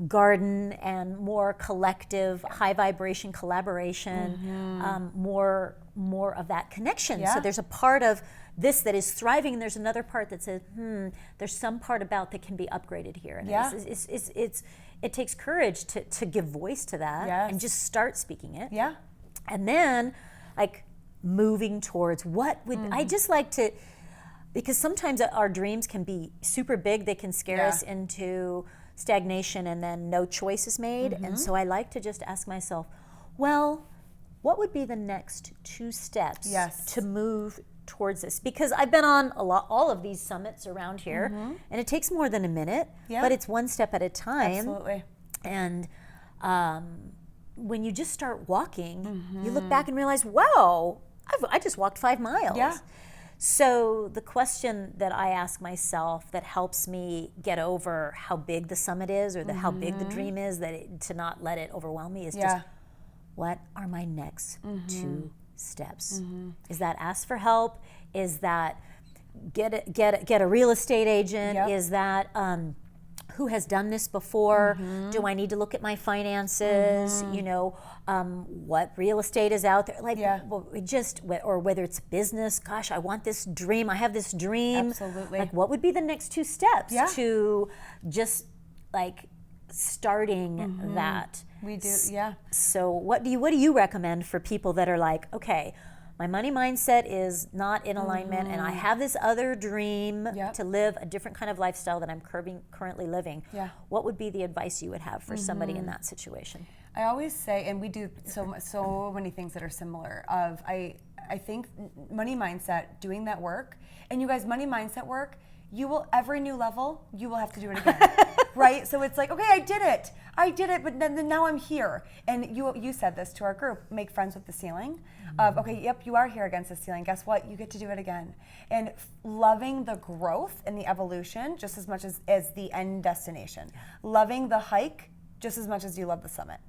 Speaker 1: garden, and more collective, high vibration collaboration, more of that connection. So there's a part of this that is thriving, and there's another part that says, there's some part about that can be upgraded here. And it takes courage to give voice to that and just start speaking it. And then like moving towards what would, I just like to, because sometimes our dreams can be super big, they can scare us into stagnation and then no choice is made. And so I like to just ask myself, well, what would be the next 2 steps to move towards this? Because I've been on all of these summits around here, and it takes more than a minute, but it's one step at a time.
Speaker 2: Absolutely.
Speaker 1: And when you just start walking, you look back and realize, wow, I just walked 5 miles. So the question that I ask myself that helps me get over how big the summit is, or how big the dream is, to not let it overwhelm me, is just, what are my next 2 steps? Is that ask for help? Is that get a real estate agent? Is that who has done this before? Do I need to look at my finances? You know, what real estate is out there? Like, or whether it's business. Gosh, I want this dream. I have this dream.
Speaker 2: Absolutely.
Speaker 1: Like, what would be the next 2 steps to just like starting that?
Speaker 2: We do,
Speaker 1: So what do you recommend for people that are like, okay, my money mindset is not in alignment, and I have this other dream to live a different kind of lifestyle that I'm currently living. What would be the advice you would have for somebody in that situation?
Speaker 2: I always say, and we do so many things that are similar. I think money mindset, doing that work, and you guys, money mindset work, every new level, you will have to do it again. Right? So it's like, okay, I did it, but then now I'm here. And you said this to our group, make friends with the ceiling. Okay, yep, you are here against the ceiling. Guess what? You get to do it again. And loving the growth and the evolution just as much as the end destination. Loving the hike just as much as you love the summit.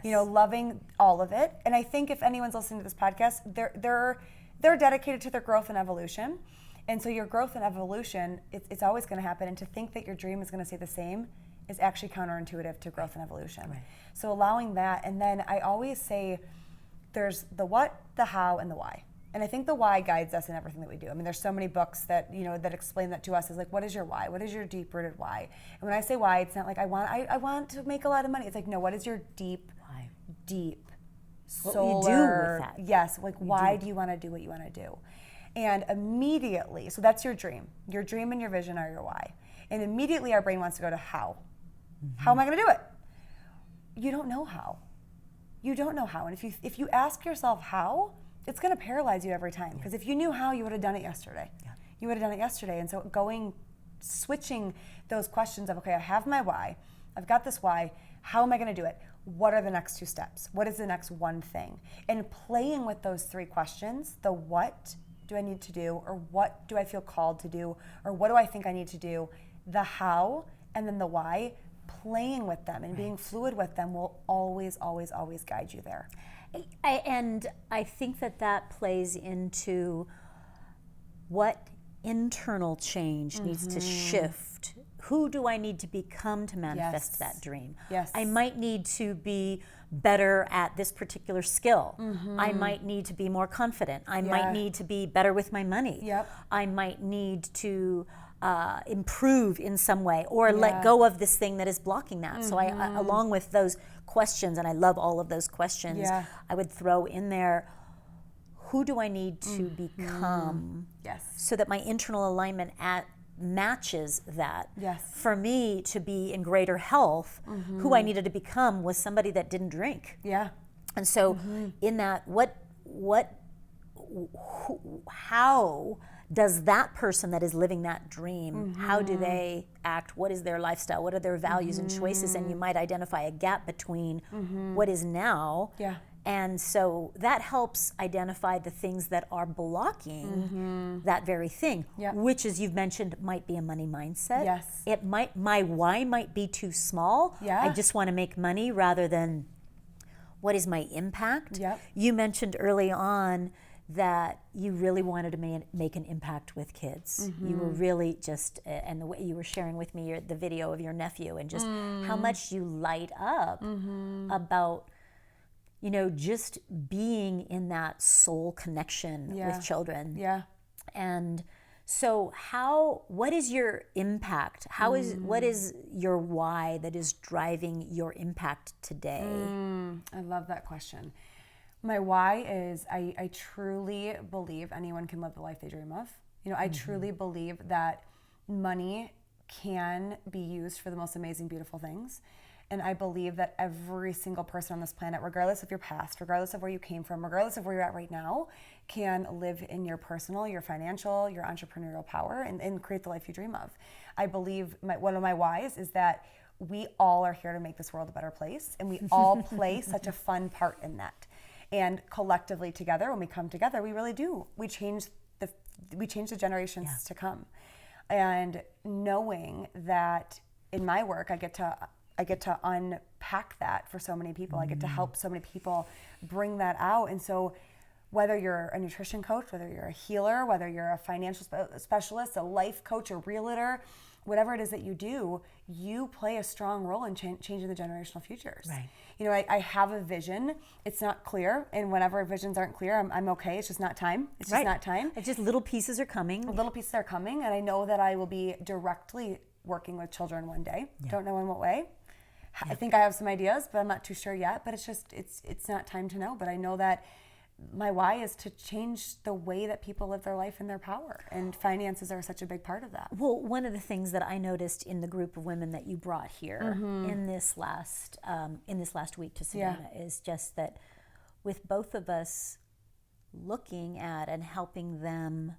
Speaker 2: You know, loving all of it. And I think if anyone's listening to this podcast, they're dedicated to their growth and evolution. And so your growth and evolution, it's always going to happen. And to think that your dream is going to stay the same is actually counterintuitive to growth and evolution. So allowing that, and then I always say there's the what, the how, and the why. And I think the why guides us in everything that we do. I mean, there's so many books that that explain that to us. Is like, what is your why? What is your deep-rooted why? And when I say why, it's not like I want to make a lot of money. It's like, no, what is your deep
Speaker 1: What
Speaker 2: solar?
Speaker 1: will you do with that?
Speaker 2: Yes, like why do you want to do what you want to do? And immediately, so that's your dream. Your dream and your vision are your why. And immediately our brain wants to go to how. How am I going to do it? You don't know how. You don't know how. And if you ask yourself how, it's going to paralyze you every time. Because if you knew how, you would have done it yesterday. You would have done it yesterday. And so switching those questions of, okay, I have my why. I've got this why. How am I going to do it? What are the next 2 steps? What is the next one thing? And playing with those 3 questions, the what do I need to do, or what do I feel called to do, or what do I think I need to do, the how, and then the why, playing with them and being fluid with them will always, always, always guide you there.
Speaker 1: And I think that plays into what internal change needs to shift. Who do I need to become to manifest that dream? I might need to be better at this particular skill. I might need to be more confident. I might need to be better with my money. I might need to improve in some way, or let go of this thing that is blocking that. So I, along with those questions, and I love all of those questions, I would throw in there, who do I need to become so that my internal alignment matches that.
Speaker 2: Yes.
Speaker 1: For me to be in greater health, who I needed to become was somebody that didn't drink.
Speaker 2: Yeah.
Speaker 1: And so in that, how does that person that is living that dream, how do they act? What is their lifestyle? What are their values and choices? And you might identify a gap between what is now.
Speaker 2: Yeah.
Speaker 1: And so that helps identify the things that are blocking that very thing, which, as you've mentioned, might be a money mindset.
Speaker 2: Yes.
Speaker 1: It might, my why might be too small.
Speaker 2: Yeah.
Speaker 1: I just want to make money rather than what is my impact.
Speaker 2: Yep.
Speaker 1: You mentioned early on that you really wanted to make an impact with kids. You were really just, and the way you were sharing with me the video of your nephew and just how much you light up about, you know, just being in that soul connection with children.
Speaker 2: Yeah.
Speaker 1: And so what is your impact? What is your why that is driving your impact today?
Speaker 2: I love that question. My why is I truly believe anyone can live the life they dream of. You know, I truly believe that money can be used for the most amazing, beautiful things. And I believe that every single person on this planet, regardless of your past, regardless of where you came from, regardless of where you're at right now, can live in your personal, your financial, your entrepreneurial power and create the life you dream of. I believe one of my whys is that we all are here to make this world a better place, and we all play such a fun part in that. And collectively together, when we come together, we really do. We change the generations to come. And knowing that in my work, I get to unpack that for so many people. I get to help so many people bring that out. And so whether you're a nutrition coach, whether you're a healer, whether you're a financial specialist, a life coach, a realtor, whatever it is that you do, you play a strong role in changing the generational futures.
Speaker 1: Right.
Speaker 2: You know, I have a vision. It's not clear, and whenever visions aren't clear, I'm okay. It's just not time. It's just not time.
Speaker 1: It's just little pieces are coming.
Speaker 2: Little pieces are coming, and I know that I will be directly working with children one day. Don't know in what way. I think I have some ideas, but I'm not too sure yet. But it's just, it's not time to know. But I know that my why is to change the way that people live their life and their power. And finances are such a big part of that.
Speaker 1: Well, one of the things that I noticed in the group of women that you brought here in this last week to Savannah is just that with both of us looking at and helping them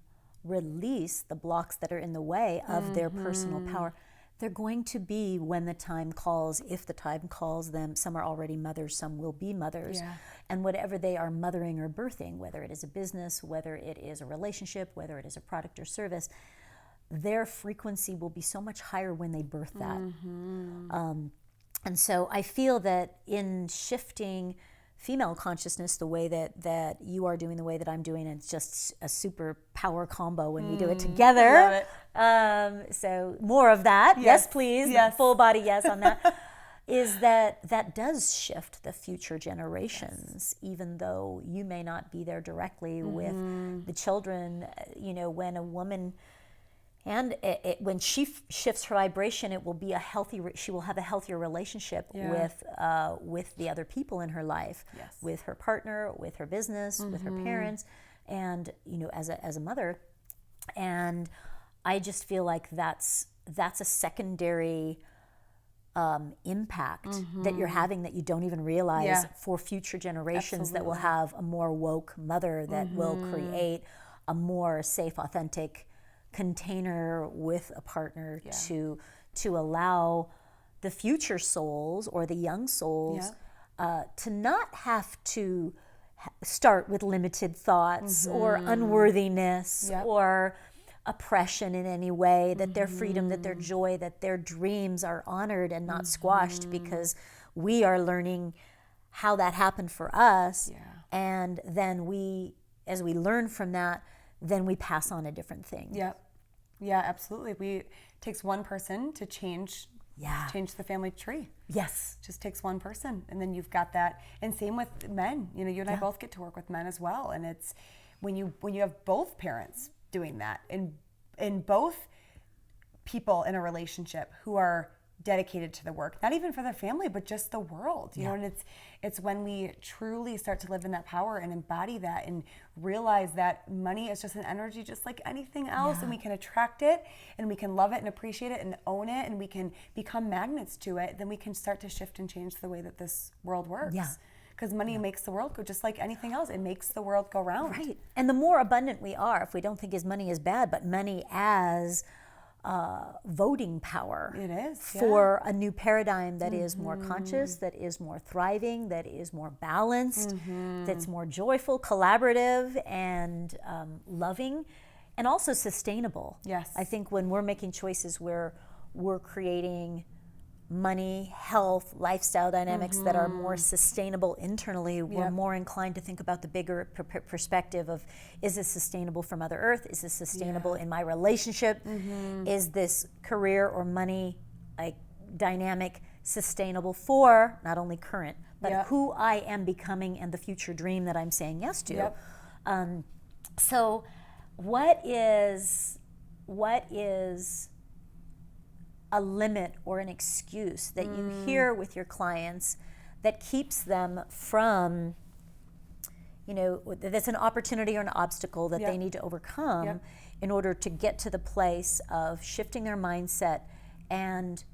Speaker 1: release the blocks that are in the way of their personal power, they're going to be, when the time calls, if the time calls them, some are already mothers, some will be mothers.
Speaker 2: Yeah.
Speaker 1: And whatever they are mothering or birthing, whether it is a business, whether it is a relationship, whether it is a product or service, their frequency will be so much higher when they birth that. And so I feel that in shifting female consciousness the way that you are doing, the way that I'm doing, it's just a super power combo when we do it together.
Speaker 2: Love it.
Speaker 1: So more of that. Yes, please.
Speaker 2: Yes.
Speaker 1: Full body yes on that. Is that does shift the future generations, even though you may not be there directly with the children. You know, when a woman, and when she shifts her vibration, it will be she will have a healthier relationship with the other people in her life, with her partner, with her business, with her parents, and you know, as a mother. And I just feel like that's a secondary impact that you're having that you don't even realize for future generations that will have a more woke mother that will create a more safe, authentic container with a partner to allow the future souls or the young souls to not have to start with limited thoughts or unworthiness or oppression in any way, that their freedom, that their joy, that their dreams are honored and not squashed, because we are learning how that happened for us. And then as we learn from that, then we pass on a different thing.
Speaker 2: Yeah, absolutely. It takes one person to change the family tree.
Speaker 1: Yes.
Speaker 2: Just takes one person, and then you've got that. And same with men. You know, you and I both get to work with men as well. And it's when you have both parents doing that, and both people in a relationship who are dedicated to the work, not even for their family, but just the world, you know, and it's when we truly start to live in that power and embody that and realize that money is just an energy just like anything else, and we can attract it and we can love it and appreciate it and own it, and we can become magnets to it, then we can start to shift and change the way that this world works. Because money makes the world go, just like anything else. It makes the world go round.
Speaker 1: Right. And the more abundant we are, if we don't think money is bad, but money as voting power.
Speaker 2: It is.
Speaker 1: For a new paradigm that is more conscious, that is more thriving, that is more balanced, that's more joyful, collaborative, and loving, and also sustainable.
Speaker 2: Yes.
Speaker 1: I think when we're making choices where we're creating money, health, lifestyle dynamics that are more sustainable internally, we're more inclined to think about the bigger perspective of, is this sustainable for Mother Earth? Is this sustainable in my relationship? Is this career or money dynamic sustainable for not only current, but who I am becoming and the future dream that I'm saying yes to? So what is a limit or an excuse that you hear with your clients that keeps them from, that's an opportunity or an obstacle that they need to overcome in order to get to the place of shifting their mindset and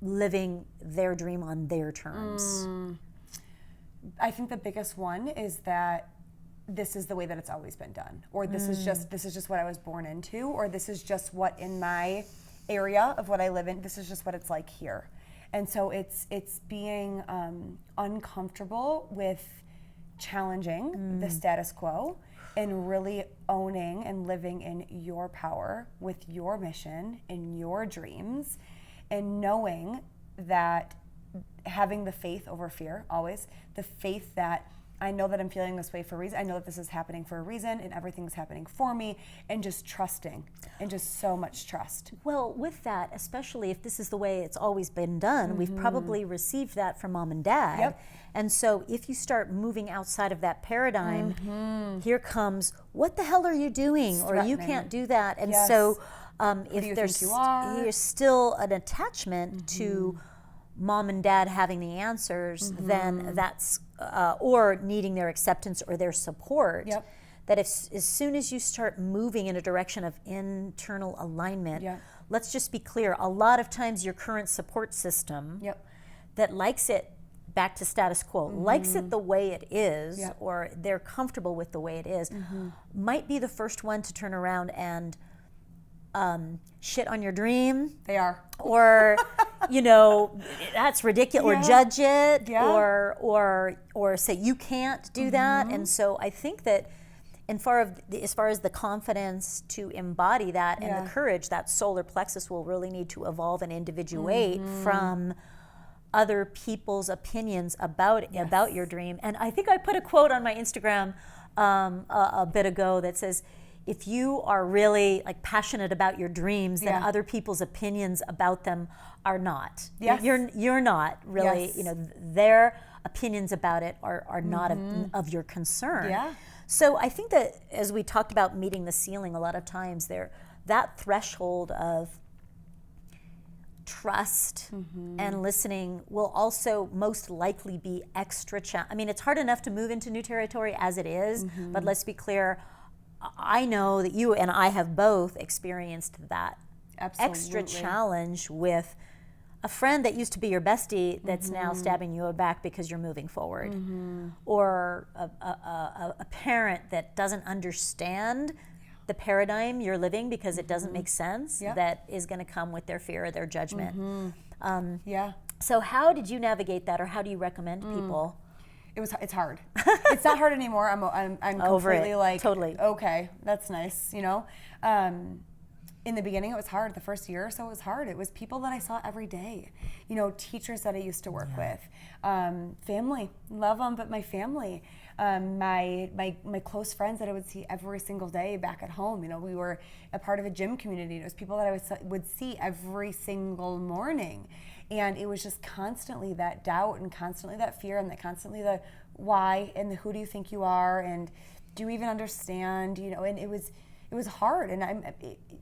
Speaker 1: living their dream on their terms?
Speaker 2: I think the biggest one is that this is the way that it's always been done, or this is just what I was born into, or this is just what in my area of what I live in, this is just what it's like here. And so it's being uncomfortable with challenging the status quo and really owning and living in your power with your mission and your dreams, and knowing that having the faith over fear, always the faith that I know that I'm feeling this way for a reason. I know that this is happening for a reason, and everything's happening for me, and just trusting, and just so much trust.
Speaker 1: Well, with that, especially if this is the way it's always been done, we've probably received that from mom and dad. And so if you start moving outside of that paradigm, here comes, what the hell are you doing? Or you can't do that. And so if there's still an attachment to mom and dad having the answers, then that's or needing their acceptance or their support. That as soon as you start moving in a direction of internal alignment, let's just be clear, a lot of times your current support system that likes it back to status quo, likes it the way it is, or they're comfortable with the way it is, might be the first one to turn around and shit on your dream.
Speaker 2: They are.
Speaker 1: Or, that's ridiculous, or judge it, or say you can't do that. And so I think that as far as the confidence to embody that and the courage, that solar plexus will really need to evolve and individuate from other people's opinions about your dream. And I think I put a quote on my Instagram a bit ago that says, if you are really passionate about your dreams, then other people's opinions about them are not. You're not really, their opinions about it are not of your concern. So I think that as we talked about meeting the ceiling, a lot of times that threshold of trust and listening will also most likely be extra challenging. It's hard enough to move into new territory as it is, but let's be clear, I know that you and I have both experienced that extra challenge with a friend that used to be your bestie that's now stabbing you back because you're moving forward, or a parent that doesn't understand the paradigm you're living because it doesn't make sense, that is going to come with their fear or their judgment. So how did you navigate that, or how do you recommend people?
Speaker 2: It's hard. It's not hard anymore. I'm completely totally okay. That's nice. In the beginning, it was hard. The first year or so, it was hard. It was people that I saw every day. Teachers that I used to work with, family, love them, but my family, my close friends that I would see every single day back at home. We were a part of a gym community. It was people that I would see every single morning. And it was just constantly that doubt and constantly that fear and constantly the why and the who do you think you are and do you even understand, and it was hard. And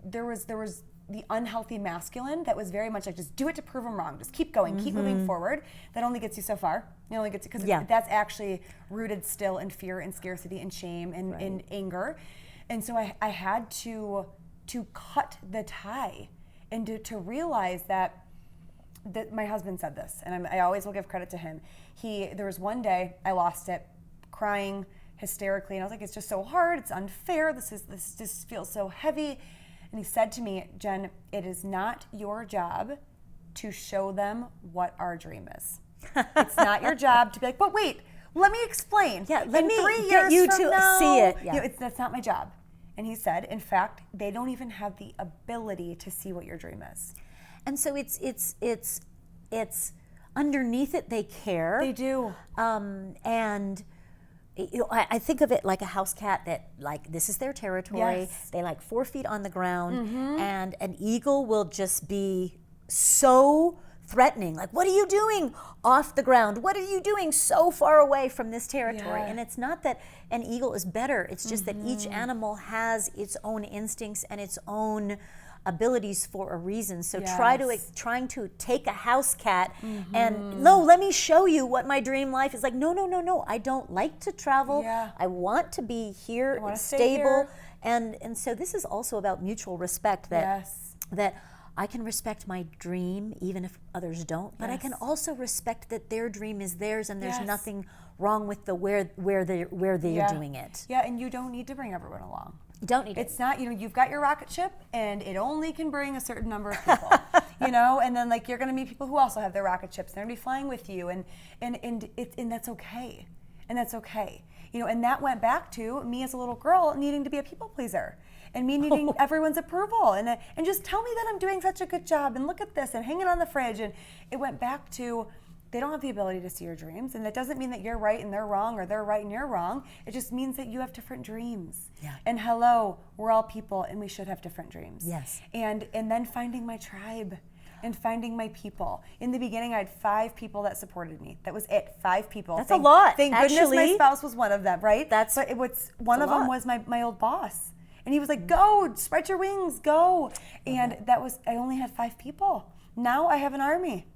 Speaker 2: there was the unhealthy masculine that was very much like, just do it to prove them wrong. Just keep going, keep moving forward. That only gets you so far. It only gets you, because that's actually rooted still in fear and scarcity and shame and, and anger. And so I had to cut the tie and to realize that my husband said this, and I always will give credit to him. There was one day I lost it, crying hysterically, and I was like, it's just so hard, it's unfair, this just feels so heavy. And he said to me, Jen, it is not your job to show them what our dream is. It's not your job to be like, but wait, let me explain.
Speaker 1: Yeah, let me
Speaker 2: 3
Speaker 1: get
Speaker 2: years
Speaker 1: you
Speaker 2: from
Speaker 1: to
Speaker 2: now,
Speaker 1: see it. Yeah.
Speaker 2: That's not my job. And he said, in fact, they don't even have the ability to see what your dream is.
Speaker 1: And so it's underneath it, they care.
Speaker 2: They do.
Speaker 1: And I think of it like a house cat that, like, this is their territory.
Speaker 2: Yes.
Speaker 1: They like 4 feet on the ground, and an eagle will just be so threatening. Like, what are you doing off the ground? What are you doing so far away from this territory?
Speaker 2: Yeah.
Speaker 1: And it's not that an eagle is better. It's just that each animal has its own instincts and its own abilities for a reason. So trying to take a house cat and let me show you what my dream life is like. No. I don't like to travel.
Speaker 2: Yeah.
Speaker 1: I want to be here,
Speaker 2: I want to
Speaker 1: stable.
Speaker 2: stay here.
Speaker 1: And so this is also about mutual respect, that I can respect my dream even if others don't, but I can also respect that their dream is theirs and there's nothing wrong with the where they're doing it.
Speaker 2: Yeah, and you don't need to bring everyone along.
Speaker 1: You don't need
Speaker 2: It's not, you've got your rocket ship and it only can bring a certain number of people, and then like you're going to meet people who also have their rocket ships. They're going to be flying with you and that's okay. And that's okay. And that went back to me as a little girl needing to be a people pleaser and me needing everyone's approval and just tell me that I'm doing such a good job and look at this and hang it on the fridge. And it went back to, they don't have the ability to see your dreams, and that doesn't mean that you're right and they're wrong, or they're right and you're wrong. It just means that you have different dreams.
Speaker 1: Yeah.
Speaker 2: And hello, we're all people and we should have different dreams.
Speaker 1: Yes.
Speaker 2: And then finding my tribe and finding my people. In the beginning, I had 5 people that supported me. That was it, 5 people.
Speaker 1: That's a lot.
Speaker 2: Thank goodness my spouse was one of them, right?
Speaker 1: But
Speaker 2: one of them was my old boss. And he was like, go, spread your wings, go. And I only had 5 people. Now I have an army.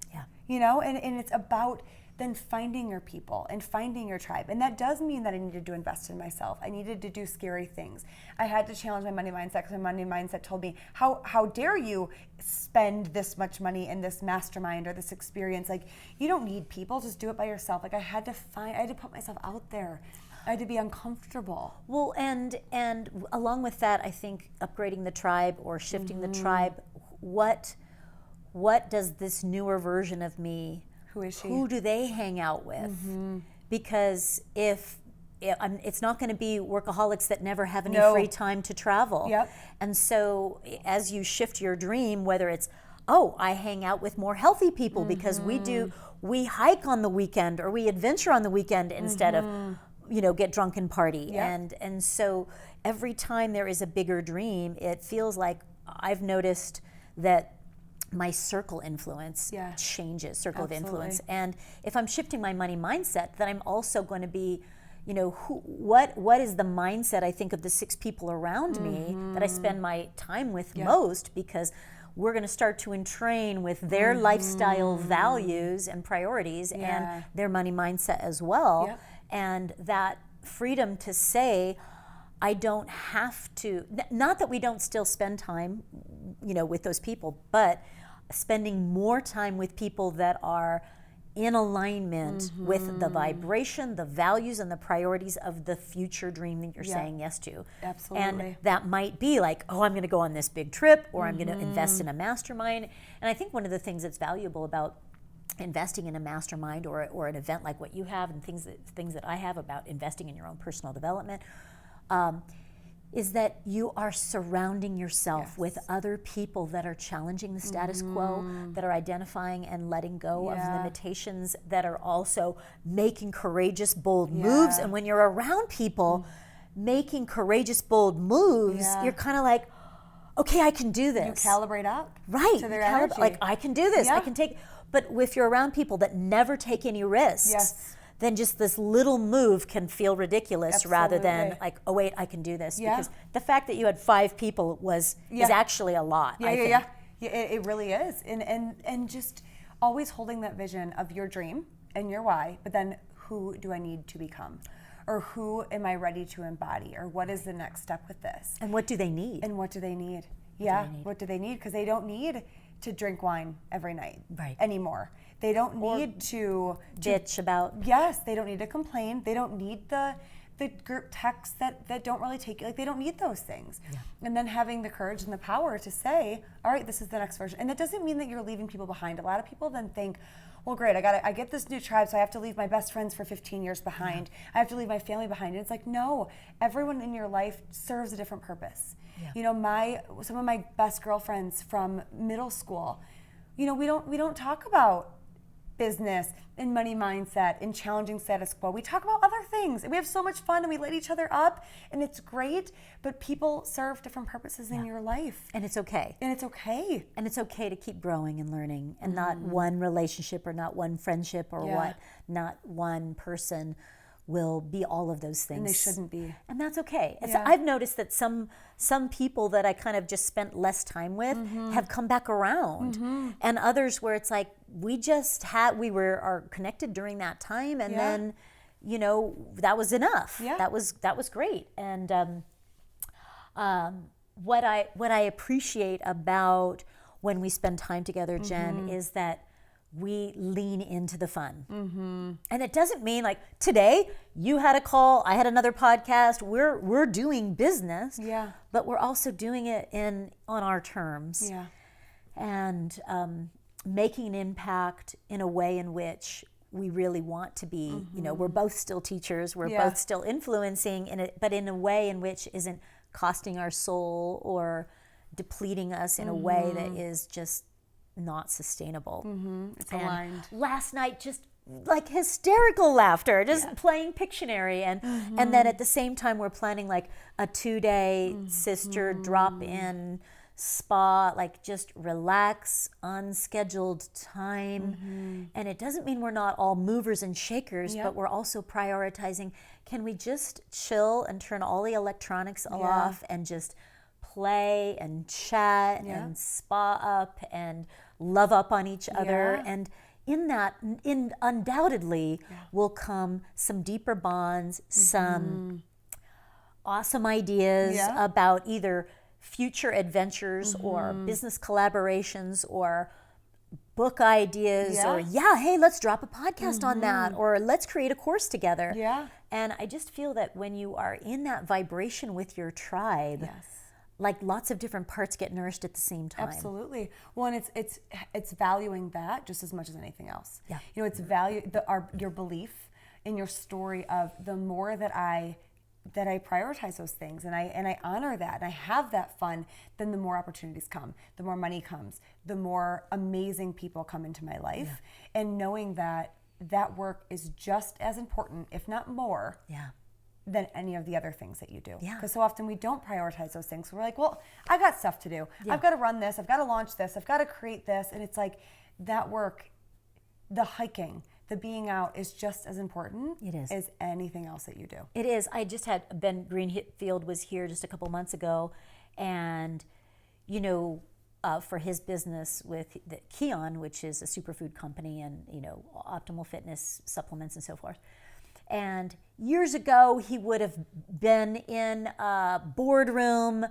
Speaker 2: And it's about then finding your people and finding your tribe. And that does mean that I needed to invest in myself. I needed to do scary things. I had to challenge my money mindset, because my money mindset told me, how dare you spend this much money in this mastermind or this experience? Like, you don't need people, just do it by yourself. Like, I had to put myself out there. I had to be uncomfortable.
Speaker 1: Well, and along with that, I think upgrading the tribe or shifting the tribe, what does this newer version of me,
Speaker 2: who is she?
Speaker 1: Who do they hang out with? Because it's not going to be workaholics that never have any free time to travel.
Speaker 2: Yep.
Speaker 1: And so as you shift your dream, whether it's, I hang out with more healthy people because we hike on the weekend or we adventure on the weekend instead of get drunk and party.
Speaker 2: Yep.
Speaker 1: And so every time there is a bigger dream, it feels like I've noticed that my circle influence changes, of influence. And if I'm shifting my money mindset, then I'm also going to be, what is the mindset I think of the 6 people around me that I spend my time with most, because we're going to start to entrain with their lifestyle values and priorities and their money mindset as well.
Speaker 2: Yep.
Speaker 1: And that freedom to say, I don't have to, not that we don't still spend time, with those people, but spending more time with people that are in alignment with the vibration, the values, and the priorities of the future dream that you're saying yes to.
Speaker 2: Absolutely.
Speaker 1: And that might be like, I'm going to go on this big trip, or I'm going to invest in a mastermind. And I think one of the things that's valuable about investing in a mastermind or an event like what you have, and things that I have about investing in your own personal development, is that you are surrounding yourself with other people that are challenging the status quo, that are identifying and letting go of limitations, that are also making courageous, bold moves. And when you're around people making courageous, bold moves, you're kind of like, okay, I can do this.
Speaker 2: You calibrate up
Speaker 1: to
Speaker 2: their energy.
Speaker 1: Like, I can do this. I can take. But if you're around people that never take any risks, then just this little move can feel ridiculous rather than
Speaker 2: Absolutely.
Speaker 1: like, oh wait, I can do this.
Speaker 2: Yeah.
Speaker 1: Because the fact that you had 5 people is actually a lot, I think.
Speaker 2: Yeah, it really is. And just always holding that vision of your dream and your why, but then who do I need to become? Or who am I ready to embody? Or what is the next step with this?
Speaker 1: And what do they need?
Speaker 2: And what do they need? What do they need? Because they don't need to drink wine every night anymore. They don't need to
Speaker 1: bitch about.
Speaker 2: Yes, they don't need to complain. They don't need the group texts that don't really take you. Like, they don't need those things. Yeah. And then having the courage and the power to say, all right, this is the next version. And that doesn't mean that you're leaving people behind. A lot of people then think, well, great, I get this new tribe, so I have to leave my best friends for 15 years behind. Yeah. I have to leave my family behind. And it's like, no, everyone in your life serves a different purpose. Yeah. You know, some of my best girlfriends from middle school, you know, we don't talk about business and money mindset and challenging status quo. We talk about other things, and we have so much fun, and we light each other up, and it's great. But people serve different purposes in your life,
Speaker 1: and it's okay.
Speaker 2: And it's okay.
Speaker 1: And it's okay to keep growing and learning, and not one relationship or not one friendship or not one person will be all of those things.
Speaker 2: And they shouldn't be.
Speaker 1: And that's okay. So I've noticed that some people that I kind of just spent less time with have come back around. And others where it's like, we are connected during that time, and then, you know, that was enough. Yeah. That was great. And what I appreciate about when we spend time together, Jen, is that we lean into the fun. And it doesn't mean like, today you had a call, I had another podcast, we're doing business, but we're also doing it on our terms. And making an impact in a way in which we really want to be. You know, we're both still teachers, we're both still influencing in it, but in a way in which isn't costing our soul or depleting us in a way that is just not sustainable.
Speaker 2: It's aligned.
Speaker 1: Last night, just like hysterical laughter, just playing Pictionary, and then at the same time we're planning like a 2-day sister drop-in spa, like just relax, unscheduled time. And it doesn't mean we're not all movers and shakers, but we're also prioritizing, can we just chill and turn all the electronics off and just play and chat and spa up and love up on each other. And in that, undoubtedly will come some deeper bonds, some awesome ideas about either future adventures or business collaborations or book ideas or hey, let's drop a podcast on that, or let's create a course together. And I just feel that when you are in that vibration with your tribe, like lots of different parts get nourished at the same time.
Speaker 2: Absolutely. Well, and it's valuing that just as much as anything else. You know, it's your belief in your story of the more that I prioritize those things and I honor that and I have that fun, then the more opportunities come, the more money comes, the more amazing people come into my life. And knowing that work is just as important, if not more, than any of the other things that you do. Because so often we don't prioritize those things. We're like, well, I got stuff to do. I've got to run this. I've got to launch this. I've got to create this. And it's like that work, the hiking, the being out is just as important as anything else that you do.
Speaker 1: It is. I just had Ben Greenfield was here just a couple months ago, and you know, for his business with the Keon, which is a superfood company, and you know, optimal fitness supplements and so forth. And years ago, he would have been in a boardroom,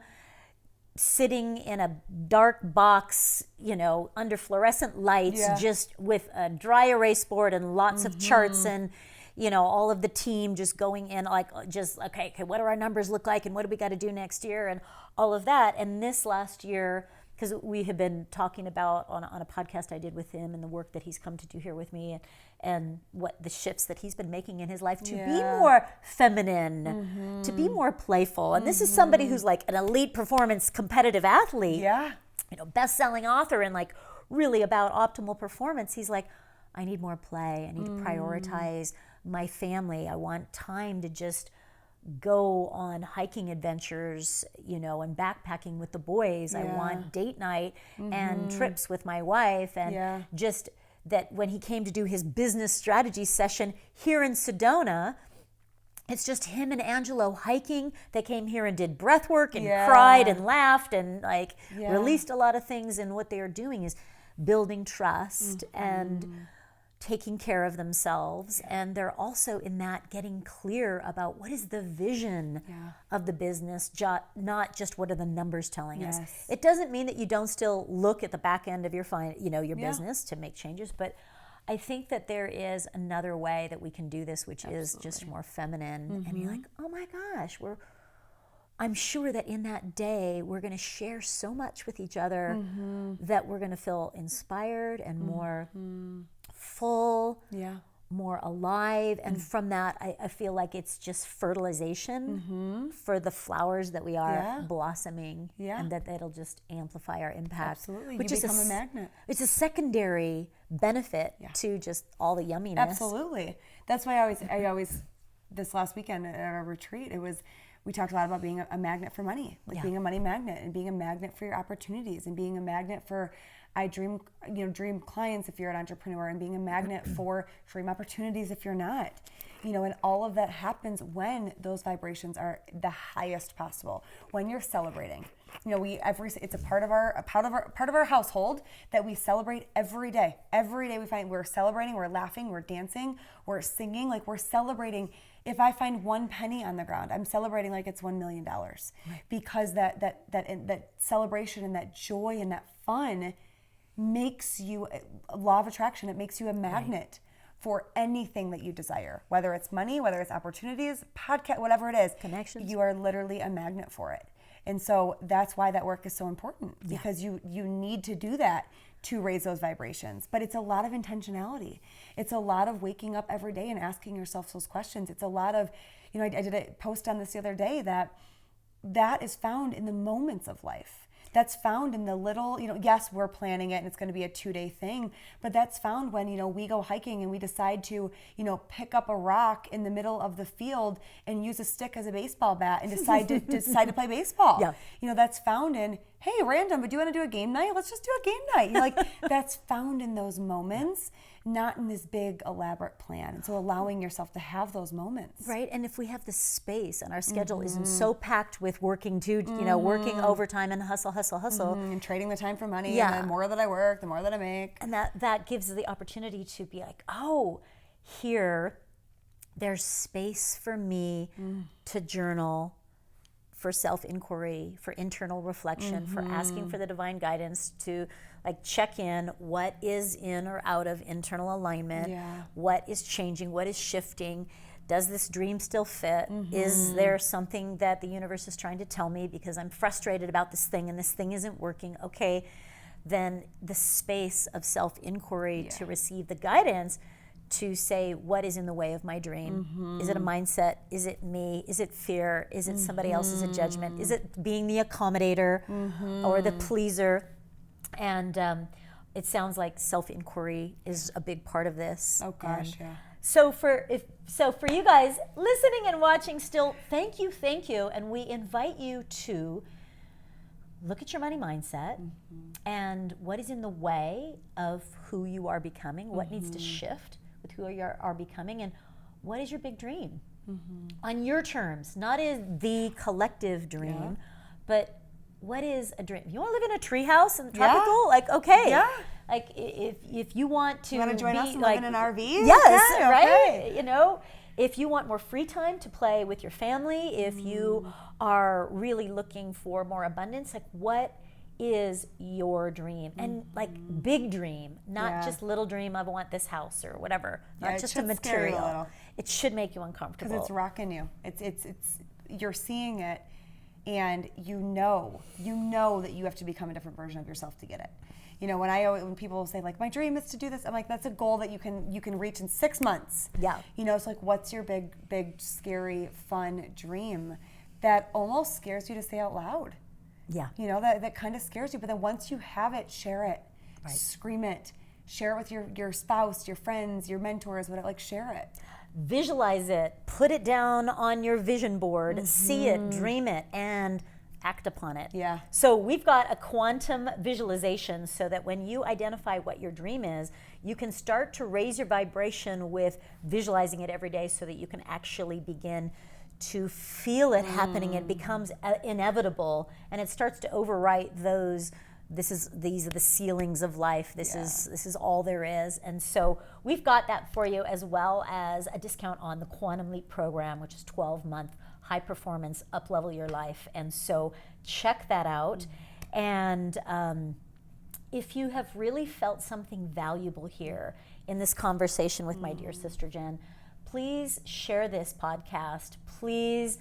Speaker 1: sitting in a dark box, you know, under fluorescent lights, just with a dry erase board and lots of charts, and you know, all of the team just going in like, just okay, what do our numbers look like, and what do we got to do next year, and all of that. And this last year, because we have been talking about on a podcast I did with him and the work that he's come to do here with me, and what the shifts that he's been making in his life to be more feminine, to be more playful. And this is somebody who's like an elite performance competitive athlete, you know, best-selling author, and like really about optimal performance. He's like, I need more play. I need to prioritize my family. I want time to just go on hiking adventures, you know, and backpacking with the boys. I want date night and trips with my wife, and just that when he came to do his business strategy session here in Sedona, it's just him and Angelo hiking. They came here and did breath work and cried and laughed and like released a lot of things. And what they are doing is building trust and taking care of themselves. And they're also in that getting clear about what is the vision of the business, not just what are the numbers telling us. It doesn't mean that you don't still look at the back end of your your business to make changes, but I think that there is another way that we can do this, which is just more feminine. And you're like, oh my gosh, I'm sure that in that day, we're going to share so much with each other that we're going to feel inspired and more full, more alive. And from that, I feel like it's just fertilization for the flowers that we are blossoming, and that it'll just amplify our impact.
Speaker 2: Absolutely,
Speaker 1: which
Speaker 2: you
Speaker 1: is
Speaker 2: become a magnet.
Speaker 1: It's a secondary benefit to just all the yumminess.
Speaker 2: Absolutely. That's why I always this last weekend at our retreat, we talked a lot about being a magnet for money, like being a money magnet and being a magnet for your opportunities and being a magnet for dream clients if you're an entrepreneur, and being a magnet for dream opportunities if you're not. And all of that happens when those vibrations are the highest possible. When you're celebrating. It's a part of our household that we celebrate every day. Every day we find we're celebrating, we're laughing, we're dancing, we're singing, like we're celebrating. If I find one penny on the ground, I'm celebrating like it's $1 million, because that celebration and that joy and that fun makes you a law of attraction. It makes you a magnet for anything that you desire, whether it's money, whether it's opportunities, podcast, whatever it is.
Speaker 1: Connections.
Speaker 2: You are literally a magnet for it. And so that's why that work is so important, because you need to do that to raise those vibrations. But it's a lot of intentionality. It's a lot of waking up every day and asking yourself those questions. It's a lot of, I did a post on this the other day that is found in the moments of life. That's found in the little, yes, we're planning it and it's going to be a 2-day thing, but that's found when, we go hiking and we decide to, pick up a rock in the middle of the field and use a stick as a baseball bat and decide to play baseball. That's found in, hey, random, but do you want to do a game night? Let's just do a game night. That's found in those moments, not in this big elaborate plan. And so allowing yourself to have those moments.
Speaker 1: Right, and if we have the space and our schedule isn't so packed with working working overtime and hustle.
Speaker 2: And trading the time for money, and the more that I work, the more that I make.
Speaker 1: And that gives the opportunity to be like, oh, here, there's space for me to journal, for self-inquiry, for internal reflection, for asking for the divine guidance to check in what is in or out of internal alignment, what is changing, what is shifting. Does this dream still fit? Is there something that the universe is trying to tell me because I'm frustrated about this thing and this thing isn't working? Okay, then the space of self-inquiry to receive the guidance to say, what is in the way of my dream? Is it a mindset? Is it me? Is it fear? Is it somebody else? Is it judgment? Is it being the accommodator or the pleaser? And it sounds like self-inquiry is a big part of this.
Speaker 2: Oh gosh,
Speaker 1: So for you guys listening and watching still, thank you, and we invite you to look at your money mindset and what is in the way of who you are becoming, what needs to shift with who you are becoming, and what is your big dream on your terms, not as the collective dream, but what is a dream? You want to live in a treehouse in tropical? Okay. Like if you want to
Speaker 2: join us and live in an RV?
Speaker 1: Yes, right? If you want more free time to play with your family, if you are really looking for more abundance, what is your dream? And big dream, not just little dream of I want this house or whatever. Not just a material. It should make you uncomfortable.
Speaker 2: Because it's rocking you. It's you're seeing it, and you know that you have to become a different version of yourself to get it. When people say my dream is to do this, I'm like, that's a goal that you can reach in 6 months. It's what's your big scary fun dream that almost scares you to say out loud? That kind of scares you, but then once you have it, share it, scream it, share it with your spouse, your friends, your mentors, whatever. Share it.
Speaker 1: Visualize it, put it down on your vision board, see it, dream it, and act upon it.
Speaker 2: Yeah.
Speaker 1: So we've got a quantum visualization so that when you identify what your dream is, you can start to raise your vibration with visualizing it every day so that you can actually begin to feel it happening. It becomes inevitable, and it starts to overwrite those. These are the ceilings of life. This is all there is. And so we've got that for you, as well as a discount on the Quantum Leap program, which is 12-month high performance, up level your life. And so check that out. And if you have really felt something valuable here in this conversation with my dear sister Jenn, please share this podcast. Please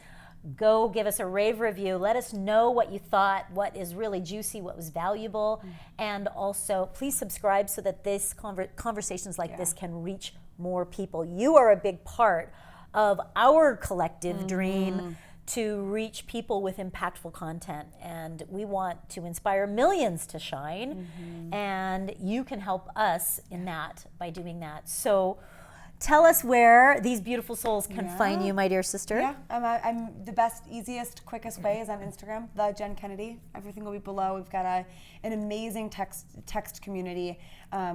Speaker 1: go give us a rave review. Let us know what you thought, what is really juicy, what was valuable. And also, please subscribe so that this conversations like this can reach more people. You are a big part of our collective dream to reach people with impactful content. And we want to inspire millions to shine. And you can help us in that by doing that. So tell us where these beautiful souls can find you, my dear sister.
Speaker 2: Yeah, I'm the best, easiest, quickest way is on Instagram, the Jenn Kennedy. Everything will be below. We've got an amazing text community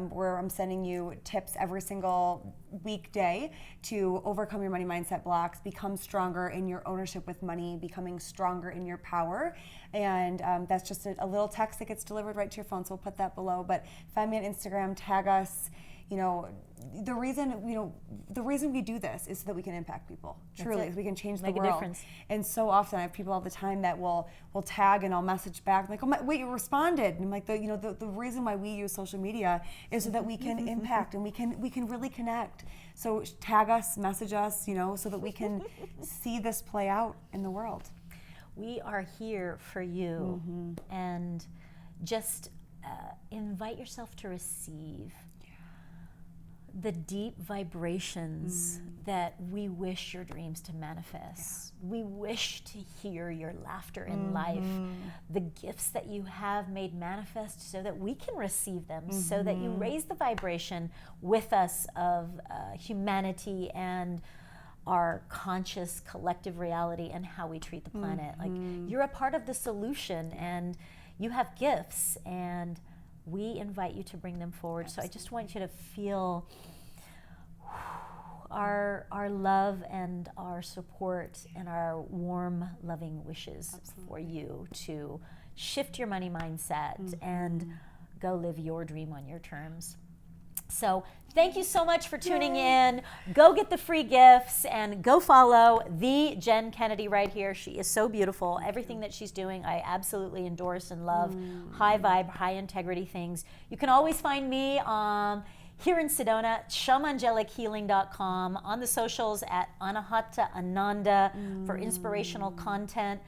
Speaker 2: where I'm sending you tips every single weekday to overcome your money mindset blocks, become stronger in your ownership with money, becoming stronger in your power. And that's just a little text that gets delivered right to your phone. So we'll put that below. But find me on Instagram, tag us. You know, the reason we do this is so that we can impact people. Truly, we can change the world.
Speaker 1: Make a difference.
Speaker 2: And so often I have people all the time that will tag and I'll message back like, oh wait, you responded. And I'm like, the reason why we use social media is so that we can impact and we can really connect. So tag us, message us, so that we can see this play out in the world.
Speaker 1: We are here for you, and just invite yourself to receive the deep vibrations that we wish your dreams to manifest. We wish to hear your laughter in life, the gifts that you have made manifest so that we can receive them, so that you raise the vibration with us of humanity and our conscious collective reality and how we treat the planet. Like, you're a part of the solution, and you have gifts, and we invite you to bring them forward. Absolutely. So I just want you to feel our love and our support and our warm, loving wishes for you to shift your money mindset and go live your dream on your terms. So thank you so much for tuning in. Go get the free gifts and go follow the Jenn Kennedy right here. She is so beautiful. Everything that she's doing, I absolutely endorse and love. High vibe, high integrity things. You can always find me here in Sedona, shamangelichealing.com, on the socials at Anahata Ananda for inspirational content.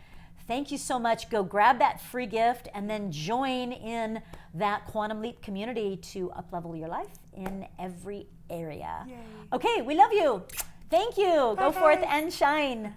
Speaker 1: Thank you so much. Go grab that free gift and then join in that Quantum Leap community to up-level your life in every area. Yay. Okay, we love you. Thank you. Go forth and shine.